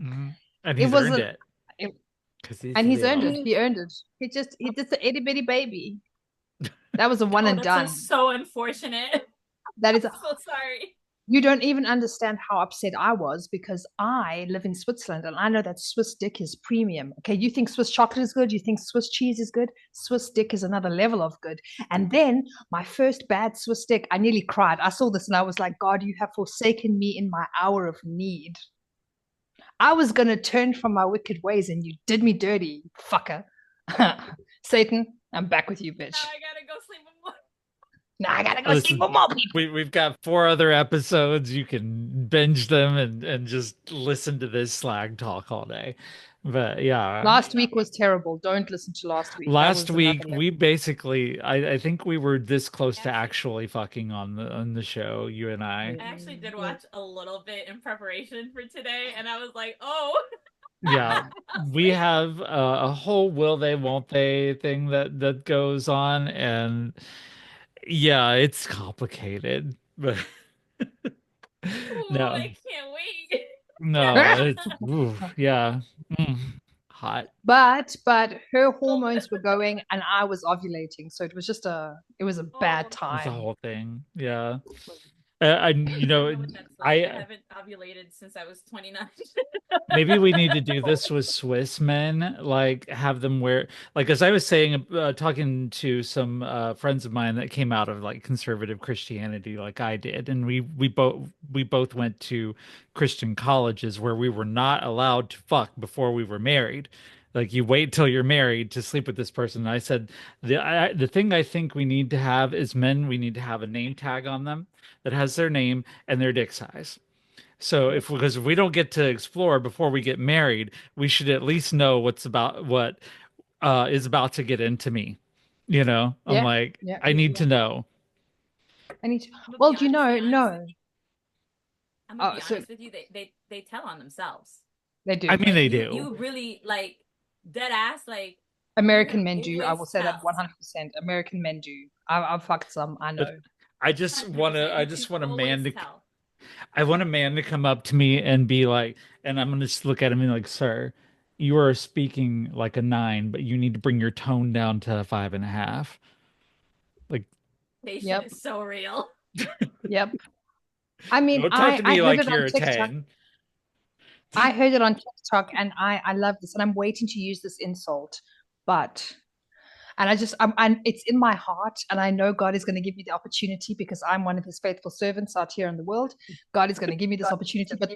Mhm. And It he's earned wasn't, it it, because he's and he's earned real. it. He earned it. He just an itty bitty baby. That was a one Oh, and done. that's so unfortunate. That I'm is so sorry. You don't even understand how upset I was because I live in Switzerland and I know that Swiss dick is premium. Okay, you think Swiss chocolate is good, you think Swiss cheese is good, Swiss dick is another level of good. And then my first bad Swiss dick, I nearly cried. I saw this and I was like, God, you have forsaken me in my hour of need. I was going to turn from my wicked ways and you did me dirty, fucker. Satan, I'm back with you, bitch. Now I gotta go sleep with more. Now I gotta go Listen, sleep with more people. we've got 4 other episodes. You can binge them and just listen to this slag talk all day. But yeah, Last week was terrible. Don't listen to last week. That last was another week level. we basically, I think we were this close to Actually, actually fucking on the show, you and I. I actually did Yeah. watch a little bit in preparation for today, and I was like, oh, Yeah, we wait. have a whole will they won't they thing that goes on, and yeah, it's complicated, but Ooh, no, I can't wait. no, it's oof, yeah, mm, hot. But her hormones were going and I was ovulating. So it was a bad Oh It's a time. no. whole thing. Yeah. And I know what that's like. I I haven't ovulated since I was 29. maybe we need to do this with Swiss men, like have them wear, like as I was saying, talking to some friends of mine that came out of like conservative Christianity, like I did, and we both went to Christian colleges where we were not allowed to fuck before we were married. Like you wait till you're married to sleep with this person. And I said the thing I think we need to have is men. We need to have a name tag on them that has their name and their dick size. So Yep. if because if we don't get to explore before we get married, we should at least know what is about to get into me. You know, I'm Yeah. like, Yeah. I need to know. I need to, I'm gonna well, be do you honest. know? Honestly, No. I'm gonna be So honest with you. They tell on themselves. they I do. mean, Like they you do, really like dead ass. Like you can American men do. I will always say that tell. 100%. American men do. I've fucked some. I but know. I 100%. You can just want a man always to, tell. I want a man to come up to me and be like, and I'm gonna just look at him and be like, sir, you are speaking like a nine, but you need to bring your tone down to 5.5. Like, Patient Yep. is so real. Yep. I mean, don't talk to I me heard like it on you're a TikTok. 10. I heard it on TikTok, and I love this, and I'm waiting to use this insult, but and I just I'm it's in my heart, and I know God is going to give me the opportunity because I'm one of His faithful servants out here in the world. God is going to give me this opportunity, but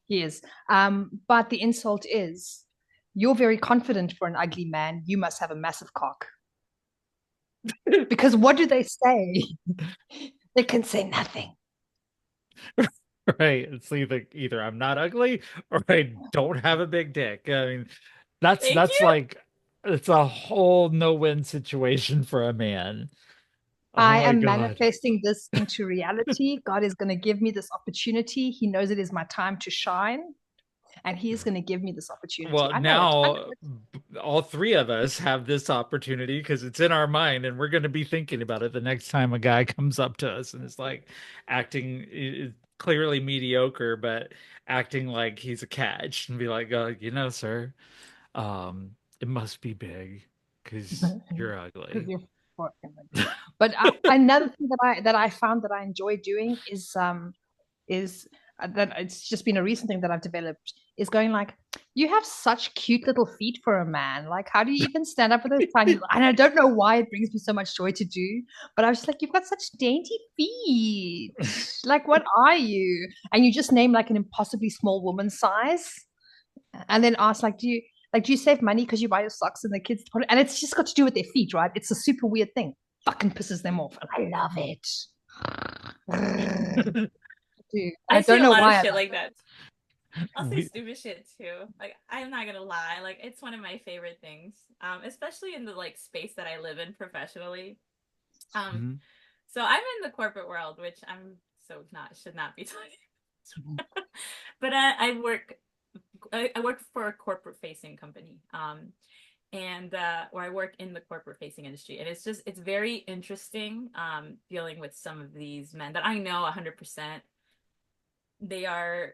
He is. But the insult is, you're very confident for an ugly man. You must have a massive cock. Because what do they say? They can say nothing. Right. It's either I'm not ugly or I don't have a big dick. I mean, Thank that's you. like it's a whole no-win situation for a man. Oh I my am God. manifesting this into reality. God is going to give me this opportunity. He knows it is my time to shine, and He is going to give me this opportunity. Well, I know it. I know now it. all three of us have this opportunity because it's in our mind and we're going to be thinking about it the next time a guy comes up to us and is like acting clearly mediocre, but acting like he's a catch and be like, sir, it must be big because you're Because ugly. you're fucking ugly. But another thing that I found that I enjoy doing is that it's just been a recent thing that I've developed is going like, you have such cute little feet for a man. Like, how do you even stand up with those tiny? And I don't know why it brings me so much joy to do, but I was just like, you've got such dainty feet. Like, what are you? And you just name like an impossibly small woman size, and then ask like, do you save money because you buy your socks and the kids? And it's just got to do with their feet, right? It's a super weird thing. Fucking pisses them off, and I love it. Dude, I I say don't a know lot of why I shit love like that. I'll say We, stupid shit too. Like I'm not gonna lie, like it's one of my favorite things. Especially in the like space that I live in professionally. Um, Mhm. so I'm in the corporate world, which I'm so not should not be talking. it. But I work for a corporate facing company. And where I work in the corporate facing industry. And it's very interesting dealing with some of these men that I know 100% they are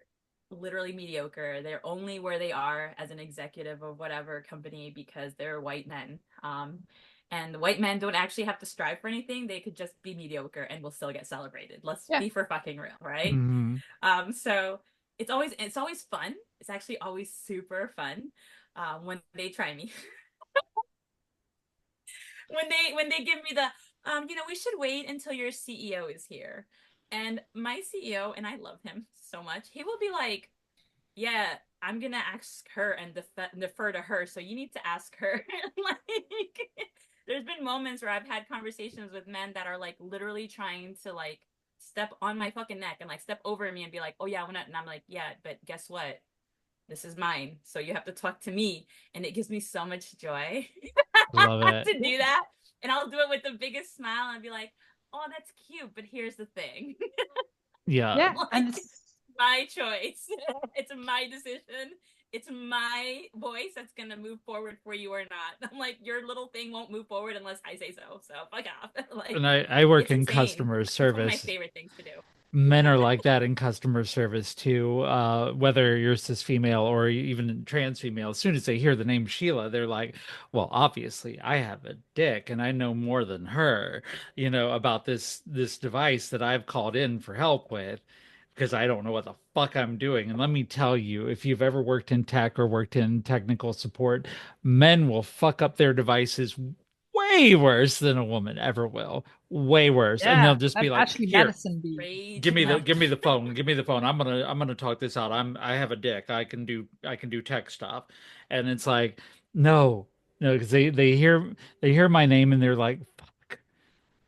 literally mediocre. They're only where they are as an executive of whatever company because they're white men. And the white men don't actually have to strive for anything. They could just be mediocre and will still get celebrated. Let's Yeah. be for fucking real, right? Mhm. So it's always fun. It's actually always super fun when they try me. When they give me the we should wait until your CEO is here. And my CEO, and I love him so much, he will be like, yeah, I'm gonna ask her and defer to her, so you need to ask her. Like there's been moments where I've had conversations with men that are like literally trying to like step on my fucking neck and like step over me and be like, oh yeah, and I'm like, yeah, but guess what? This is mine. So you have to talk to me. And it gives me so much joy Love it. to do that. And I'll do it with the biggest smile and be like, oh, that's cute. But here's the thing. Yeah. Yeah, Like, and my choice. It's my decision. It's my voice that's gonna move forward for you or not. I'm like, your little thing won't move forward unless I say so. So fuck off. Like, And I work it's in insane. customer It's one of my service. favorite things to do. Men Yeah. are like that in customer service too. Whether you're cis female or even trans female, as soon as they hear the name Sheila, they're like, "Well, obviously, I have a dick, and I know more than her, about this device that I've called in for help with, because I don't know what the fuck I'm doing." And let me tell you, if you've ever worked in tech or worked in technical support, men will fuck up their devices way worse than a woman ever will. Way worse. And they'll yeah, just let be like, Ashley "Here, Madison be. Rage. give me the No. give me the phone. Give me the phone. I'm gonna talk this out. I have a dick. I can do tech stuff." And it's like, no, no, because they hear my name and they're like, fuck,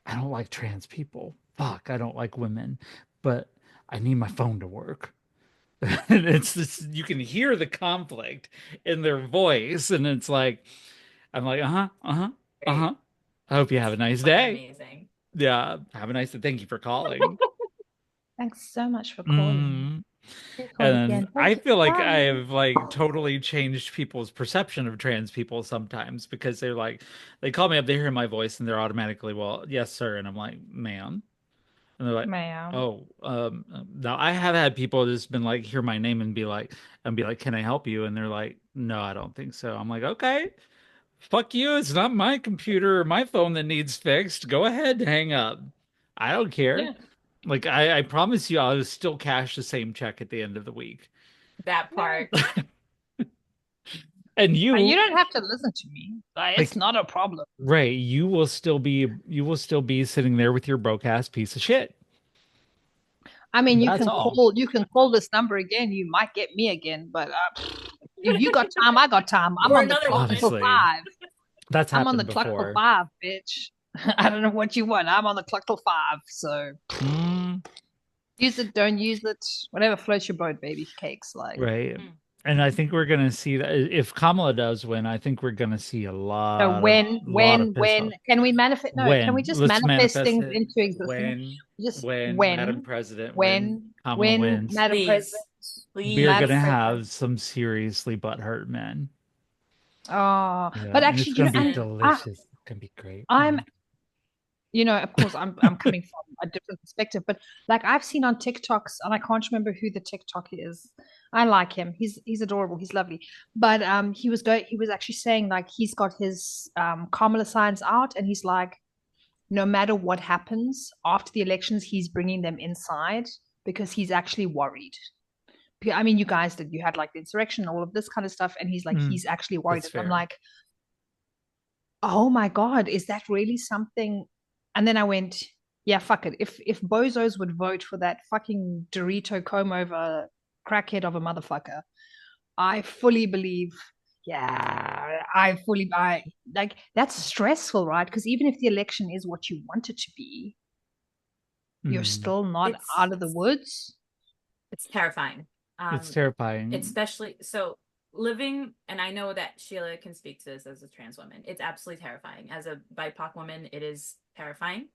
I don't like trans people. Fuck, I don't like women, but I need my phone to work. And it's this, you can hear the conflict in their voice, and it's like, I'm like, uh-huh, uh-huh, Great. uh-huh. I hope you have a It's nice fucking day. amazing. Yeah, have a nice day. Thank you for calling. Thanks so much for calling. Mm. You call And again. I Thank you. feel like Bye. I've like totally changed people's perception of trans people sometimes, because they're like, they call me up, they hear my voice, and they're automatically, well, yes, sir. And I'm like, ma'am. And they're like, Ma'am. oh, now I have had people just been like, hear my name and be like, can I help you? And they're like, no, I don't think so. I'm like, okay, fuck you. It's not my computer or my phone that needs fixed. Go ahead, hang up. I don't care. Yeah. Like, I promise you, I'll still cash the same check at the end of the week. That Yeah. part. And You you, don't have to listen to me. Like, it's like, not a problem. Ray, you will still be sitting there with your broke ass piece of shit. I mean, That's all. you can call this number again. You might get me again, but if you got time, I got time. I'm Or on the another clock woman. till Honestly, 5. that's I'm on the happened clock till before. 5, bitch. I don't know what you want. I'm on the clock till 5. So Mm, use it, don't use it. Whatever floats your boat, baby cakes. Like, right. Mm. And I think we're gonna see that if Kamala does win, I think we're gonna see a so lot of piss off. can we manifest? No, can we When just let's manifest manifest things it. into existence? When Just Madam President, when Kamala wins, Madam President, Please. we're Madam gonna Please. President. have some seriously butthurt men. Oh, Yeah, but and it's actually, you know, gonna be and Listen, delicious. It's gonna be great. I'm of course, I'm coming from a different perspective, but like I've seen on TikToks, and I can't remember who the TikTok is. I like him. He's adorable. He's lovely. But he was actually saying like he's got his Kamala signs out, and he's like, no matter what happens after the elections, he's bringing them inside because he's actually worried. I mean, you guys did. You had like the insurrection, all of this kind of stuff, and he's like, Mm, he's actually worried. that's And I'm fair. like, oh my God, is that really something? And then I went, yeah, fuck it. If bozos would vote for that fucking Dorito comb over crackhead of a motherfucker, I fully believe, yeah, I like that's stressful, right? Because even if the election is what you want it to be, you're Mm, still not it's out of the woods. it's terrifying. it's Um, terrifying. especially so living, and I know that Sheila can speak to this as a trans woman. It's absolutely terrifying. As a BIPOC woman, it is terrifying.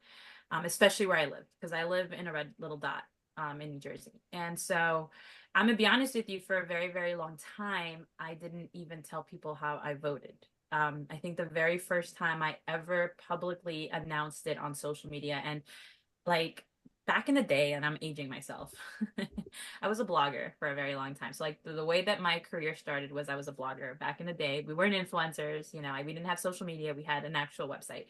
Especially where I live, because I live in a red little dot in New Jersey. And so I'm gonna be honest with you, for a very, very long time, I didn't even tell people how I voted. I think the very first time I ever publicly announced it on social media, and like back in the day, and I'm aging myself, I was a blogger for a very long time. So like the way that my career started was I was a blogger back in the day. We weren't influencers, we didn't have social media. We had an actual website.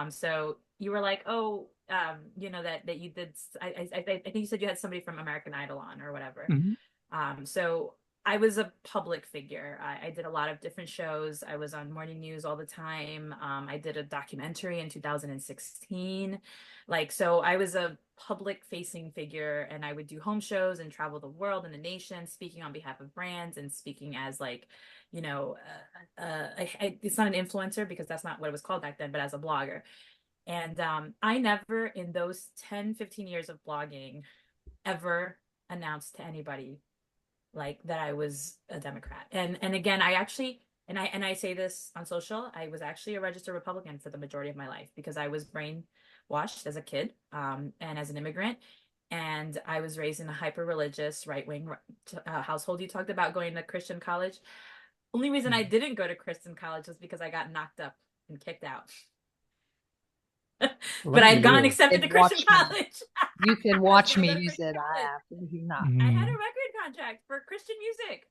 So you were like, oh, that you did. I think you said you had somebody from American Idol on or whatever. Mhm. So I was a public figure. I did a lot of different shows. I was on morning news all the time. I did a documentary in 2016. Like, so I was a public facing figure, and I would do home shows and travel the world and the nation, speaking on behalf of brands and speaking as like, it's not an influencer because that's not what it was called back then, but as a blogger. And I never in those 10, 15 years of blogging ever announced to anybody like that I was a Democrat. And again, I actually and I say this on social, I was actually a registered Republican for the majority of my life because I was brainwashed as a kid, and as an immigrant. And I was raised in a hyper religious right wing household. You talked about going to Christian college. Only reason I didn't go to Christian college was because I got knocked up and kicked out. But Lucky I'd gone you. accepted to And Christian watch me. college. You can I was watch gonna me go to use Christian it. I college. absolutely not. I had a Mm. record contract for Christian music.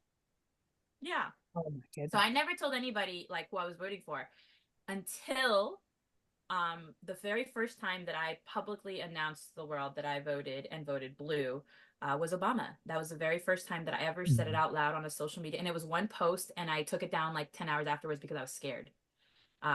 Yeah. Oh my So goodness. I never told anybody like who I was voting for until the very first time that I publicly announced to the world that I voted and voted blue was Obama. That was the very first time that I ever said it Mm. out loud on a social media. And it was one post, and I took it down like 10 hours afterwards because I was scared.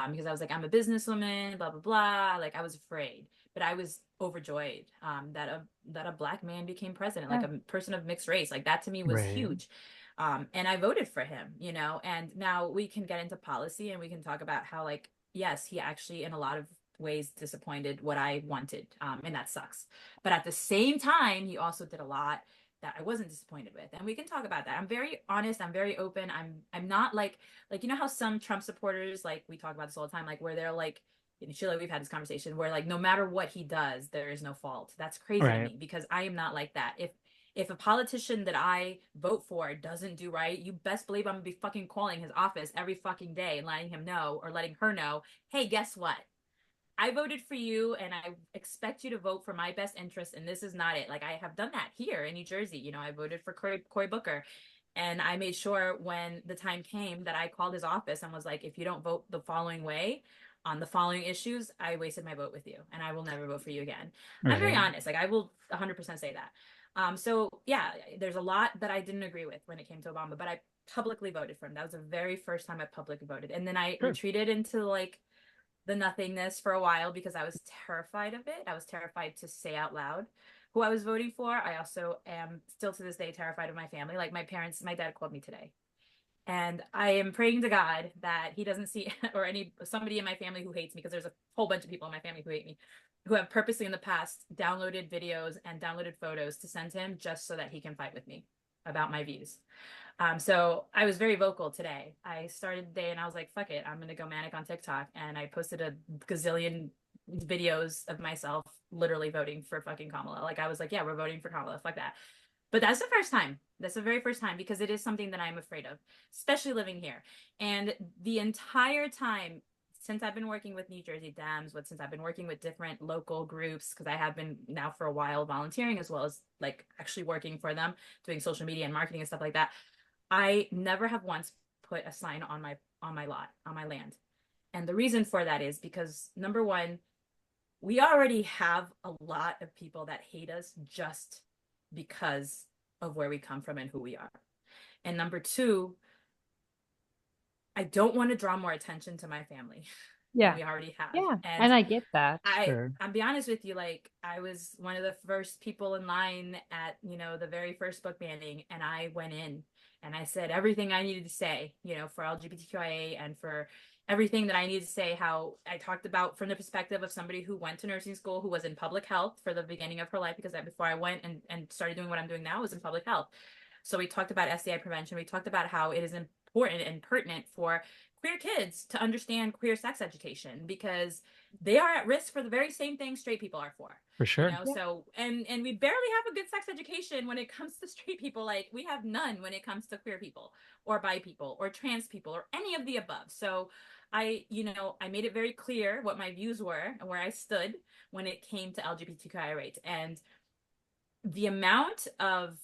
Because I was like, I'm a businesswoman, blah blah blah. Like I was afraid, but I was overjoyed that a black man became president, like Yeah. a person of mixed race. Like that to me was Right. huge. And I voted for him, you know. And now we can get into policy and we can talk about how, like, yes, he actually in a lot of ways disappointed what I wanted, and that sucks. But at the same time, he also did a lot that I wasn't disappointed with. And we can talk about that. I'm very honest, I'm very open. I'm not like you know how some Trump supporters, like we talk about this all the time, like where they're like, you know, Sheila, we've had this conversation where like no matter what he does, there is no fault. That's crazy to Right. me because I am not like that. If a politician that I vote for doesn't do right, you best believe I'm gonna be fucking calling his office every fucking day and letting him know or letting her know, hey, guess what? I voted for you and I expect you to vote for my best interest, and this is not it. Like I have done that here in New Jersey. You know, I voted for Cory Booker, and I made sure when the time came that I called his office and was like, if you don't vote the following way on the following issues, I wasted my vote with you and I will never vote for you again. I'm very Right. honest. Like I will 100% say that. So yeah, there's a lot that I didn't agree with when it came to Obama, but I publicly voted for him. That was the very first time I publicly voted. And then I Sure. retreated into like the nothingness for a while because I was terrified of it. I was terrified to say out loud who I was voting for. I also am still to this day terrified of my family. Like my parents, my dad called me today. And I am praying to God that he doesn't see or somebody in my family who hates me, because there's a whole bunch of people in my family who hate me, who have purposely in the past downloaded videos and downloaded photos to send to him just so that he can fight with me about my views. So I was very vocal today. I started the day and I was like, fuck it, I'm gonna go manic on TikTok. And I posted a gazillion videos of myself literally voting for fucking Kamala. Like I was like, yeah, we're voting for Kamala. Fuck that. But that's the first time. That's the very first time because it is something that I'm afraid of, especially living here. And the entire time since I've been working with New Jersey Dems, since I've been working with different local groups, because I have been now for a while volunteering as well as like actually working for them, doing social media and marketing and stuff like that. I never have once put a sign on my lot, on my land. And the reason for that is because number one, we already have a lot of people that hate us just because of where we come from and who we are. And number two, I don't want to draw more attention to my family than Yeah. we already have. Yeah. And And I get that. Sure. I'll be honest with you, like I was one of the first people in line at, you know, the very first book banning, and I went in and I said everything I needed to say, you know, for LGBTQIA and for everything that I needed to say, how I talked about from the perspective of somebody who went to nursing school, who was in public health for the beginning of her life, because before I went and started doing what I'm doing now, I was in public health. So we talked about STI prevention. We talked about how it is important and pertinent for queer kids to understand queer sex education because they are at risk for the very same thing straight people are for, For you sure. know. Yeah. So and we barely have a good sex education when it comes to straight people. Like we have none when it comes to queer people or bi people or trans people or any of the above. So I, you know, I made it very clear what my views were and where I stood when it came to LGBTQI rights. And the amount of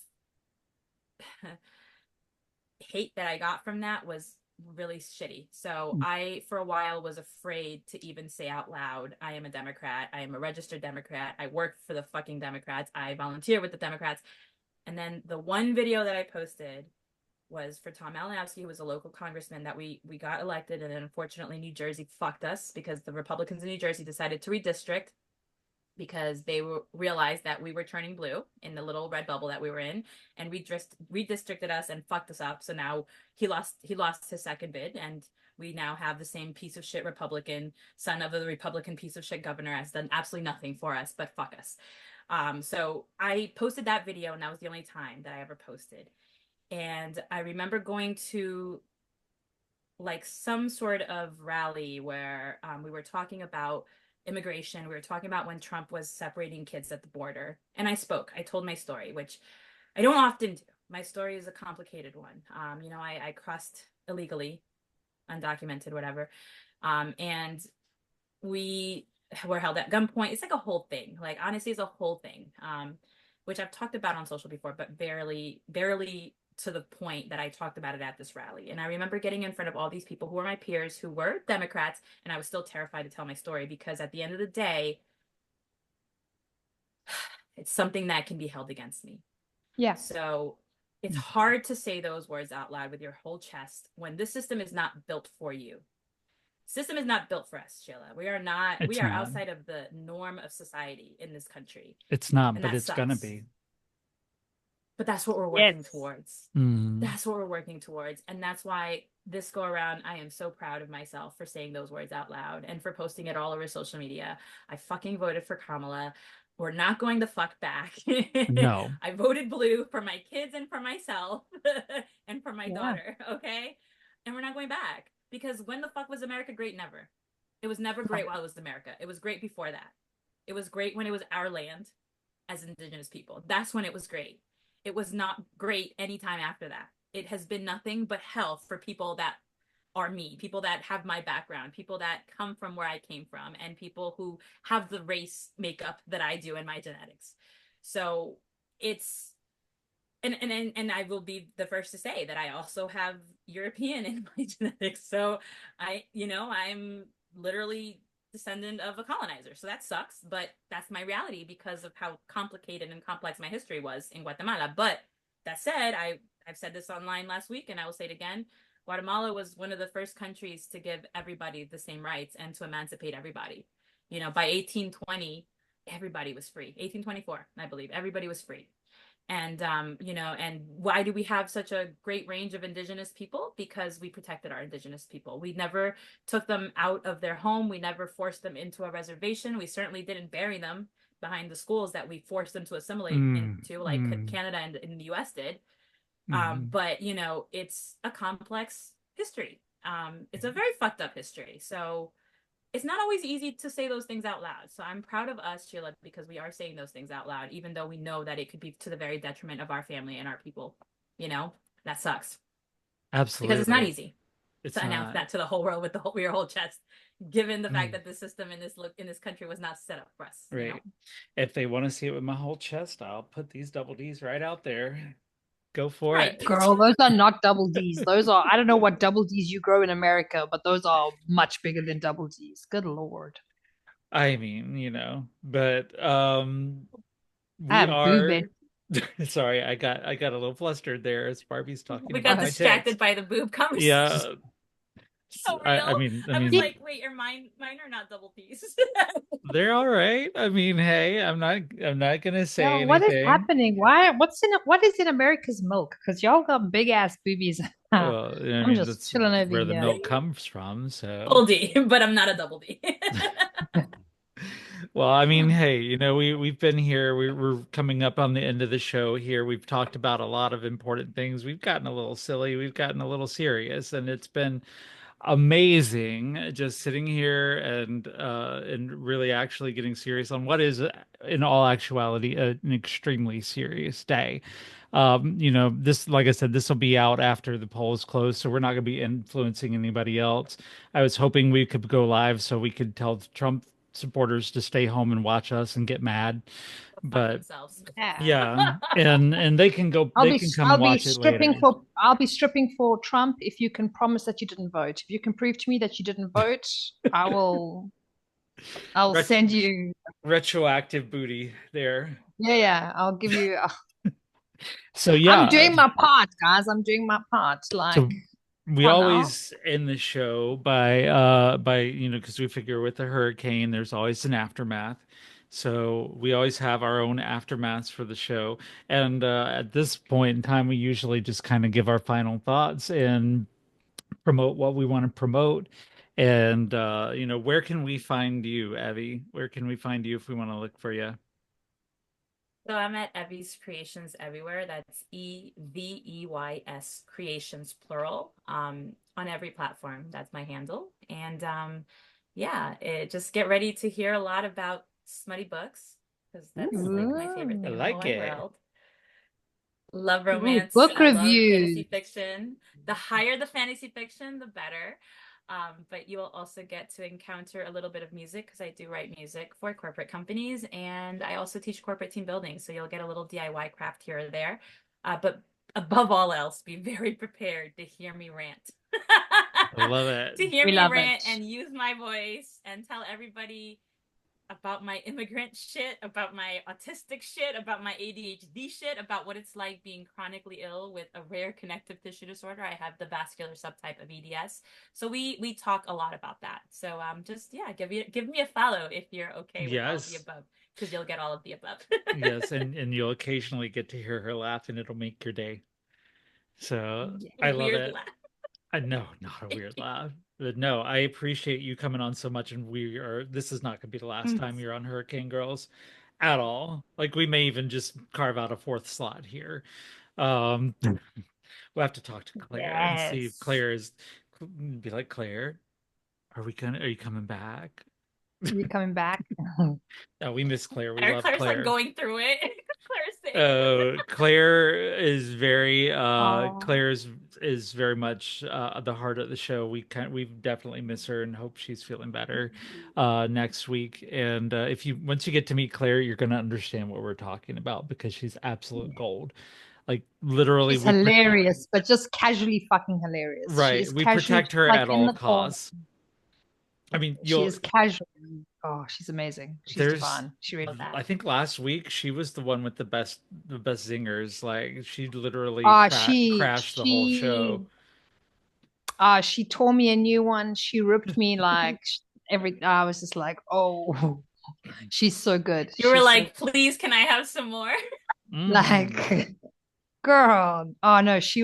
hate that I got from that was really shitty. So I, for a while, was afraid to even say out loud, I am a Democrat. I am a registered Democrat. I work for the fucking Democrats. I volunteer with the Democrats. And then the one video that I posted was for Tom Malinowski, who was a local congressman that we got elected. And then unfortunately, New Jersey fucked us because the Republicans in New Jersey decided to redistrict because they realized that we were turning blue in the little red bubble that we were in, and redistricted us and fucked us up. So now he lost his second bid, and we now have the same piece of shit Republican, son of the Republican piece of shit governor, has done absolutely nothing for us but fuck us. So I posted that video, and that was the only time that I ever posted. And I remember going to like some sort of rally where we were talking about immigration. We were talking about when Trump was separating kids at the border. And I spoke, I told my story, which I don't often do. My story is a complicated one. I crossed illegally, undocumented, whatever. And we were held at gunpoint. It's like a whole thing. Like honestly, it's a whole thing. Which I've talked about on social before, but barely to the point that I talked about it at this rally. And I remember getting in front of all these people who were my peers, who were Democrats, and I was still terrified to tell my story because at the end of the day, it's something that can be held against me. Yeah. So it's hard to say those words out loud with your whole chest when this system is not built for you. System is not built for us, Sheila. We It's are not. outside of the norm of society in this country. It's not, And but that it's gonna sucks. be. But that's what we're working Yes. towards. Mm. That's what we're working towards. And that's why this go around, I am so proud of myself for saying those words out loud and for posting it all over social media. I fucking voted for Kamala. We're not going the fuck back. No, I voted blue for my kids and for myself and for my Yeah. daughter. Okay. And we're not going back because when the fuck was America great? Never. It was never great while it was America. It was great before that. It was great when it was our land as indigenous people. That's when it was great. It was not great anytime after that. It has been nothing but hell for people that are me, people that have my background, people that come from where I came from, and people who have the race makeup that I do in my genetics. So it's and I will be the first to say that I also have European in my genetics. So I'm literally descendant of a colonizer. So that sucks, but that's my reality because of how complicated and complex my history was in Guatemala. But that said, I've said this online last week and I will say it again. Guatemala was one of the first countries to give everybody the same rights and to emancipate everybody. By 1820, everybody was free. 1824, I believe, everybody was free. And why do we have such a great range of indigenous people? Because we protected our indigenous people. We never took them out of their home. We never forced them into a reservation. We certainly didn't bury them behind the schools that we forced them to assimilate mm, into, like mm, Canada and the US did. mm. But it's a complex history. It's a very fucked up history. So it's not always easy to say those things out loud. So I'm proud of us, Sheila, because we are saying those things out loud, even though we know that it could be to the very detriment of our family and our people. You know, that sucks because it's not Absolutely, easy it's to announce not. that to the whole world with your whole chest, given the fact Mm. that the system in this country was not set up for us. Right. If they want to see it with my whole chest, I'll put these double D's right out there. Go for Right, it. but Girl, those are not double D's. Those are, I don't know what double D's you grow in America, but those are much bigger than double D's. Good Lord. I mean, but I we have are boobing. sorry, I got a little flustered there as Barbie's talking we got about my tits. distracted by the boob conversation. Yeah, So I real. mean, I I was mean, like, wait, your mine are not double D's. they're all right. I mean, hey, I'm not gonna Yeah, say what is anything. happening? What is in America's milk? Because y'all got big ass boobies. Well, I I'm mean, just that's chilling over where the here. milk comes from, so. Double D, but I'm not a double D. Well, I mean, hey, we've been here. We're coming up on the end of the show here. We've talked about a lot of important things. We've gotten a little silly. We've gotten a little serious, and it's been amazing just sitting here and really actually getting serious on what is in all actuality an extremely serious day. This, like I said, this will be out after the polls close, so we're not going to be influencing anybody else. I was hoping we could go live so we could tell Trump supporters to stay home and watch us and get mad, Fuck but themselves. Yeah. yeah, and they can come watch it later. I'll be stripping for Trump if you can promise that you didn't vote. If you can prove to me that you didn't vote, I'll Ret send you. Retroactive booty there. Yeah, I'll give you. So I'm yeah, doing my part, guys. I'm doing my part. Like, so we come on now. always end the show by because we figure with the hurricane there's always an aftermath. So we always have our own aftermaths for the show. And at this point in time we usually just kind of give our final thoughts and promote what we want to promote. And where can we find you, Evie? Where can we find you if we want to look for you? So I'm at Evey's Creations everywhere. That's Eveys Creations plural. On every platform. That's my handle. And yeah, just get ready to hear a lot about smutty books because that's Ooh, like my favorite I thing Ooh. in the whole like wide it. world. Love Ooh, romance. book I love fantasy reviews. fiction. The higher the fantasy fiction, the better. But you will also get to encounter a little bit of music because I do write music for corporate companies and I also teach corporate team building. So you'll get a little DIY craft here or there. But above all else, be very prepared to hear me rant. I love it. To hear We me love it. rant and use my voice and tell everybody about my immigrant shit, about my autistic shit, about my ADHD shit, about what it's like being chronically ill with a rare connective tissue disorder. I have the vascular subtype of EDS. So we talk a lot about that. So just yeah, give me a follow if you're okay with all of the Yes. above, because you'll get all of the above. Yes, and you'll occasionally get to hear her laugh and it'll make your day. So I love Weird it. laugh. I know, not a weird laugh. But no, I appreciate you coming on so much, and this is not gonna be the last time you're on Hurricane Girls at all. Like we may even just carve out a fourth slot here. We'll have to talk to Claire and see if Yes. Claire is be like, Claire, are you coming back? You coming back? Oh, we miss Claire. We love Claire's like Claire. going through it. Claire's saying Oh, Claire's is very much the heart of the show. We definitely miss her and hope she's feeling better next week. And if you once you get to meet Claire, you're gonna understand what we're talking about because she's absolute gold. Like literally, she's hilarious, but just casually fucking hilarious. She right, is we casually protect just her like at in all the corner. costs. I mean, She you'll is casually. Oh, she's amazing. She's there's divine. She really. about that. I think last week she was the one with the best zingers. Like she literally Ah, she crashed the whole show. she she tore me a new one. She ripped me like every. I was just like, oh, she's so good. You were She's so like, please, can I have some more? Hmm. like, girl. Oh no, she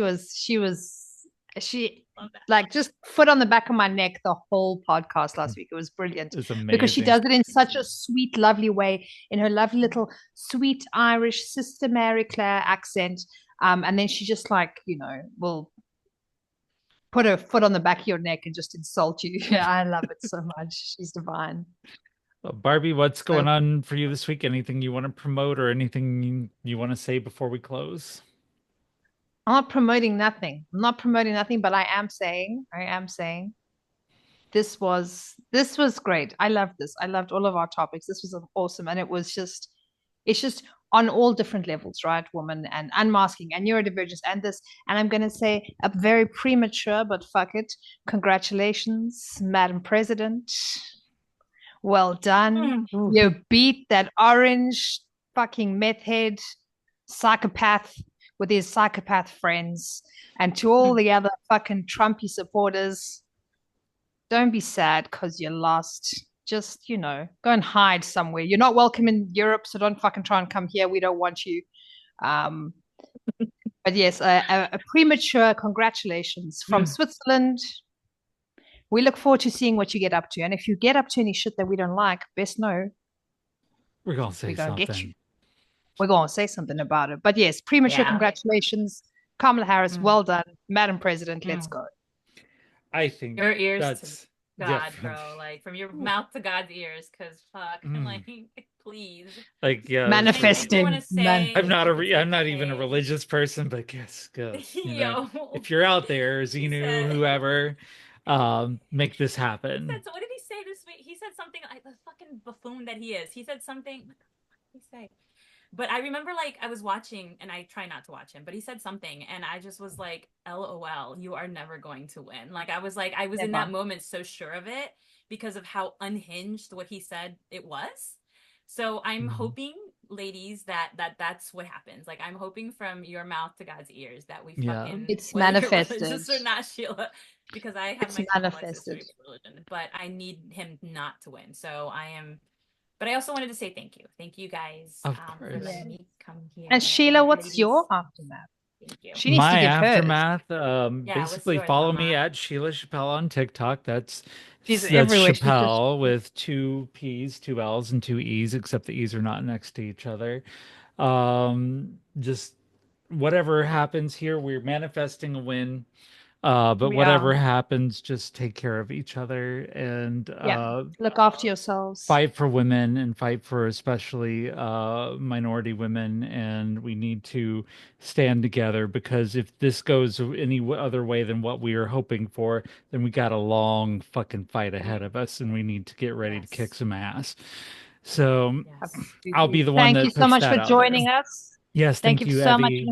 Love that. like just foot on the back of my neck the whole podcast last week. It was brilliant It's because she amazing. does it in such a sweet, lovely way in her lovely little sweet Irish Sister Mary Claire accent. And then she just like, will put her foot on the back of your neck and just insult you. Yeah, I love it so much. She's divine. Barbie, what's So going on for you this week? Anything you want to promote or anything you want to say before we close? I'm not promoting nothing. I'm not promoting nothing, but I am saying this was great. I loved this. I loved all of our topics. This was awesome. And it's just on all different levels, right? Woman and unmasking and neurodivergence and this. And I'm gonna say a very premature, but fuck it. Congratulations, Madam President. Well done. Mm. You beat that orange fucking meth head psychopath with his psychopath friends. And to all the other fucking Trumpy supporters, don't be sad because you lost. Just, go and hide somewhere. You're not welcome in Europe, so don't fucking try and come here. We don't want you. Um, but yes, a premature congratulations from Switzerland. We look forward to seeing what you get up to. And if you get up to any shit that we don't like, best know We're gonna say we're going to get you. something. We're going to say something about it. But yes, premature Yeah. congratulations. Kamala Harris, Mm. well done. Madam President, let's Mm. go. I think Your ears to that's God, yeah. bro. Like from your mouth to God's ears, because fuck, Mm. like, please. Like yeah, And I do want Manifesting. to say I'm it's not even a okay. religious person, but yes, Yo, if you're out there, he Xenu, said. whoever, make this He said, happen. so what did he say this week? He said something like the fucking buffoon that he is. He said something. What the fuck did he say? But I remember like I was watching, and I try not to watch him, but he said something, and I just was like, LOL, you are never going to win. Like I was in that Never. moment so sure of it because of how unhinged what he said it was. So I'm Mhm. hoping, ladies, that's what happens. Like I'm hoping from your mouth to God's ears that we Yeah. fucking, It's whether you're manifested. religious or not, Sheila, because I have It's my complex history manifested. with religion, but I need him not to win. So I am, but I also wanted to say thank you. Thank you guys Of for course. letting Yeah. me come here. And Sheila, And what's your ladies, aftermath? thank you. She needs to My give hers. aftermath, Yeah, what's basically yours, follow me mama? at Sheila Chappelle on TikTok. She's That's everywhere. She's just Chappelle with two P's, two L's, and two E's, except the E's are not next to each other. Just whatever happens here, we're manifesting a win. But We are. whatever happens, just take care of each other and Yeah. Look after yourselves. fight for women and fight for especially minority women. And we need to stand together because if this goes any other way than what we are hoping for, then we got a long fucking fight ahead of us and we need to get ready to kick Yes. some ass. So Yes. I'll be Absolutely. the one Thank you that so puts much that for out there. joining us. Yes, Thank thank you you, so much. Evey.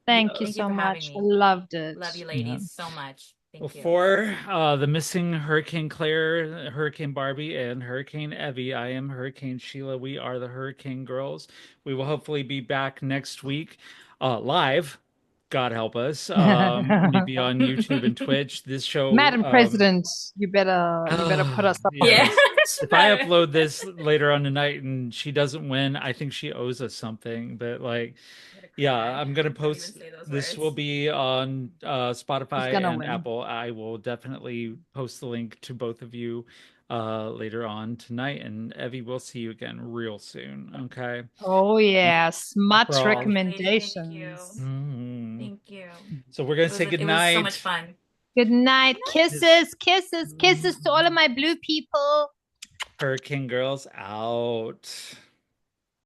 Thank you Thank you so for having much. I me. loved it. Love you, Yeah. ladies, so much. Thank you. For the missing Hurricane Claire, Hurricane Barbie, and Hurricane Evey, I am Hurricane Sheila. We are the Hurricane Girls. We will hopefully be back next week live. God help us. Maybe on YouTube and Twitch. This show. Madam President, you better put us up on Yeah. Yes. If I Better. upload this later on tonight and she doesn't win, I think she owes us something. But like, I'm gonna yeah, cry. I'm gonna Don't even post. say those This will words. be on who's Spotify gonna and win. Apple. I will definitely post the link to both of you later on tonight. And Evie, we'll see you again real soon. Okay. Oh yeah, For smart all. Thank you, lady. Thank you. recommendations. Mhm. Thank you. So we're gonna It was say good it was so much night. fun. Good night. Good night. Kisses, kisses, kisses to all of my blue people. Hurricane Girls out.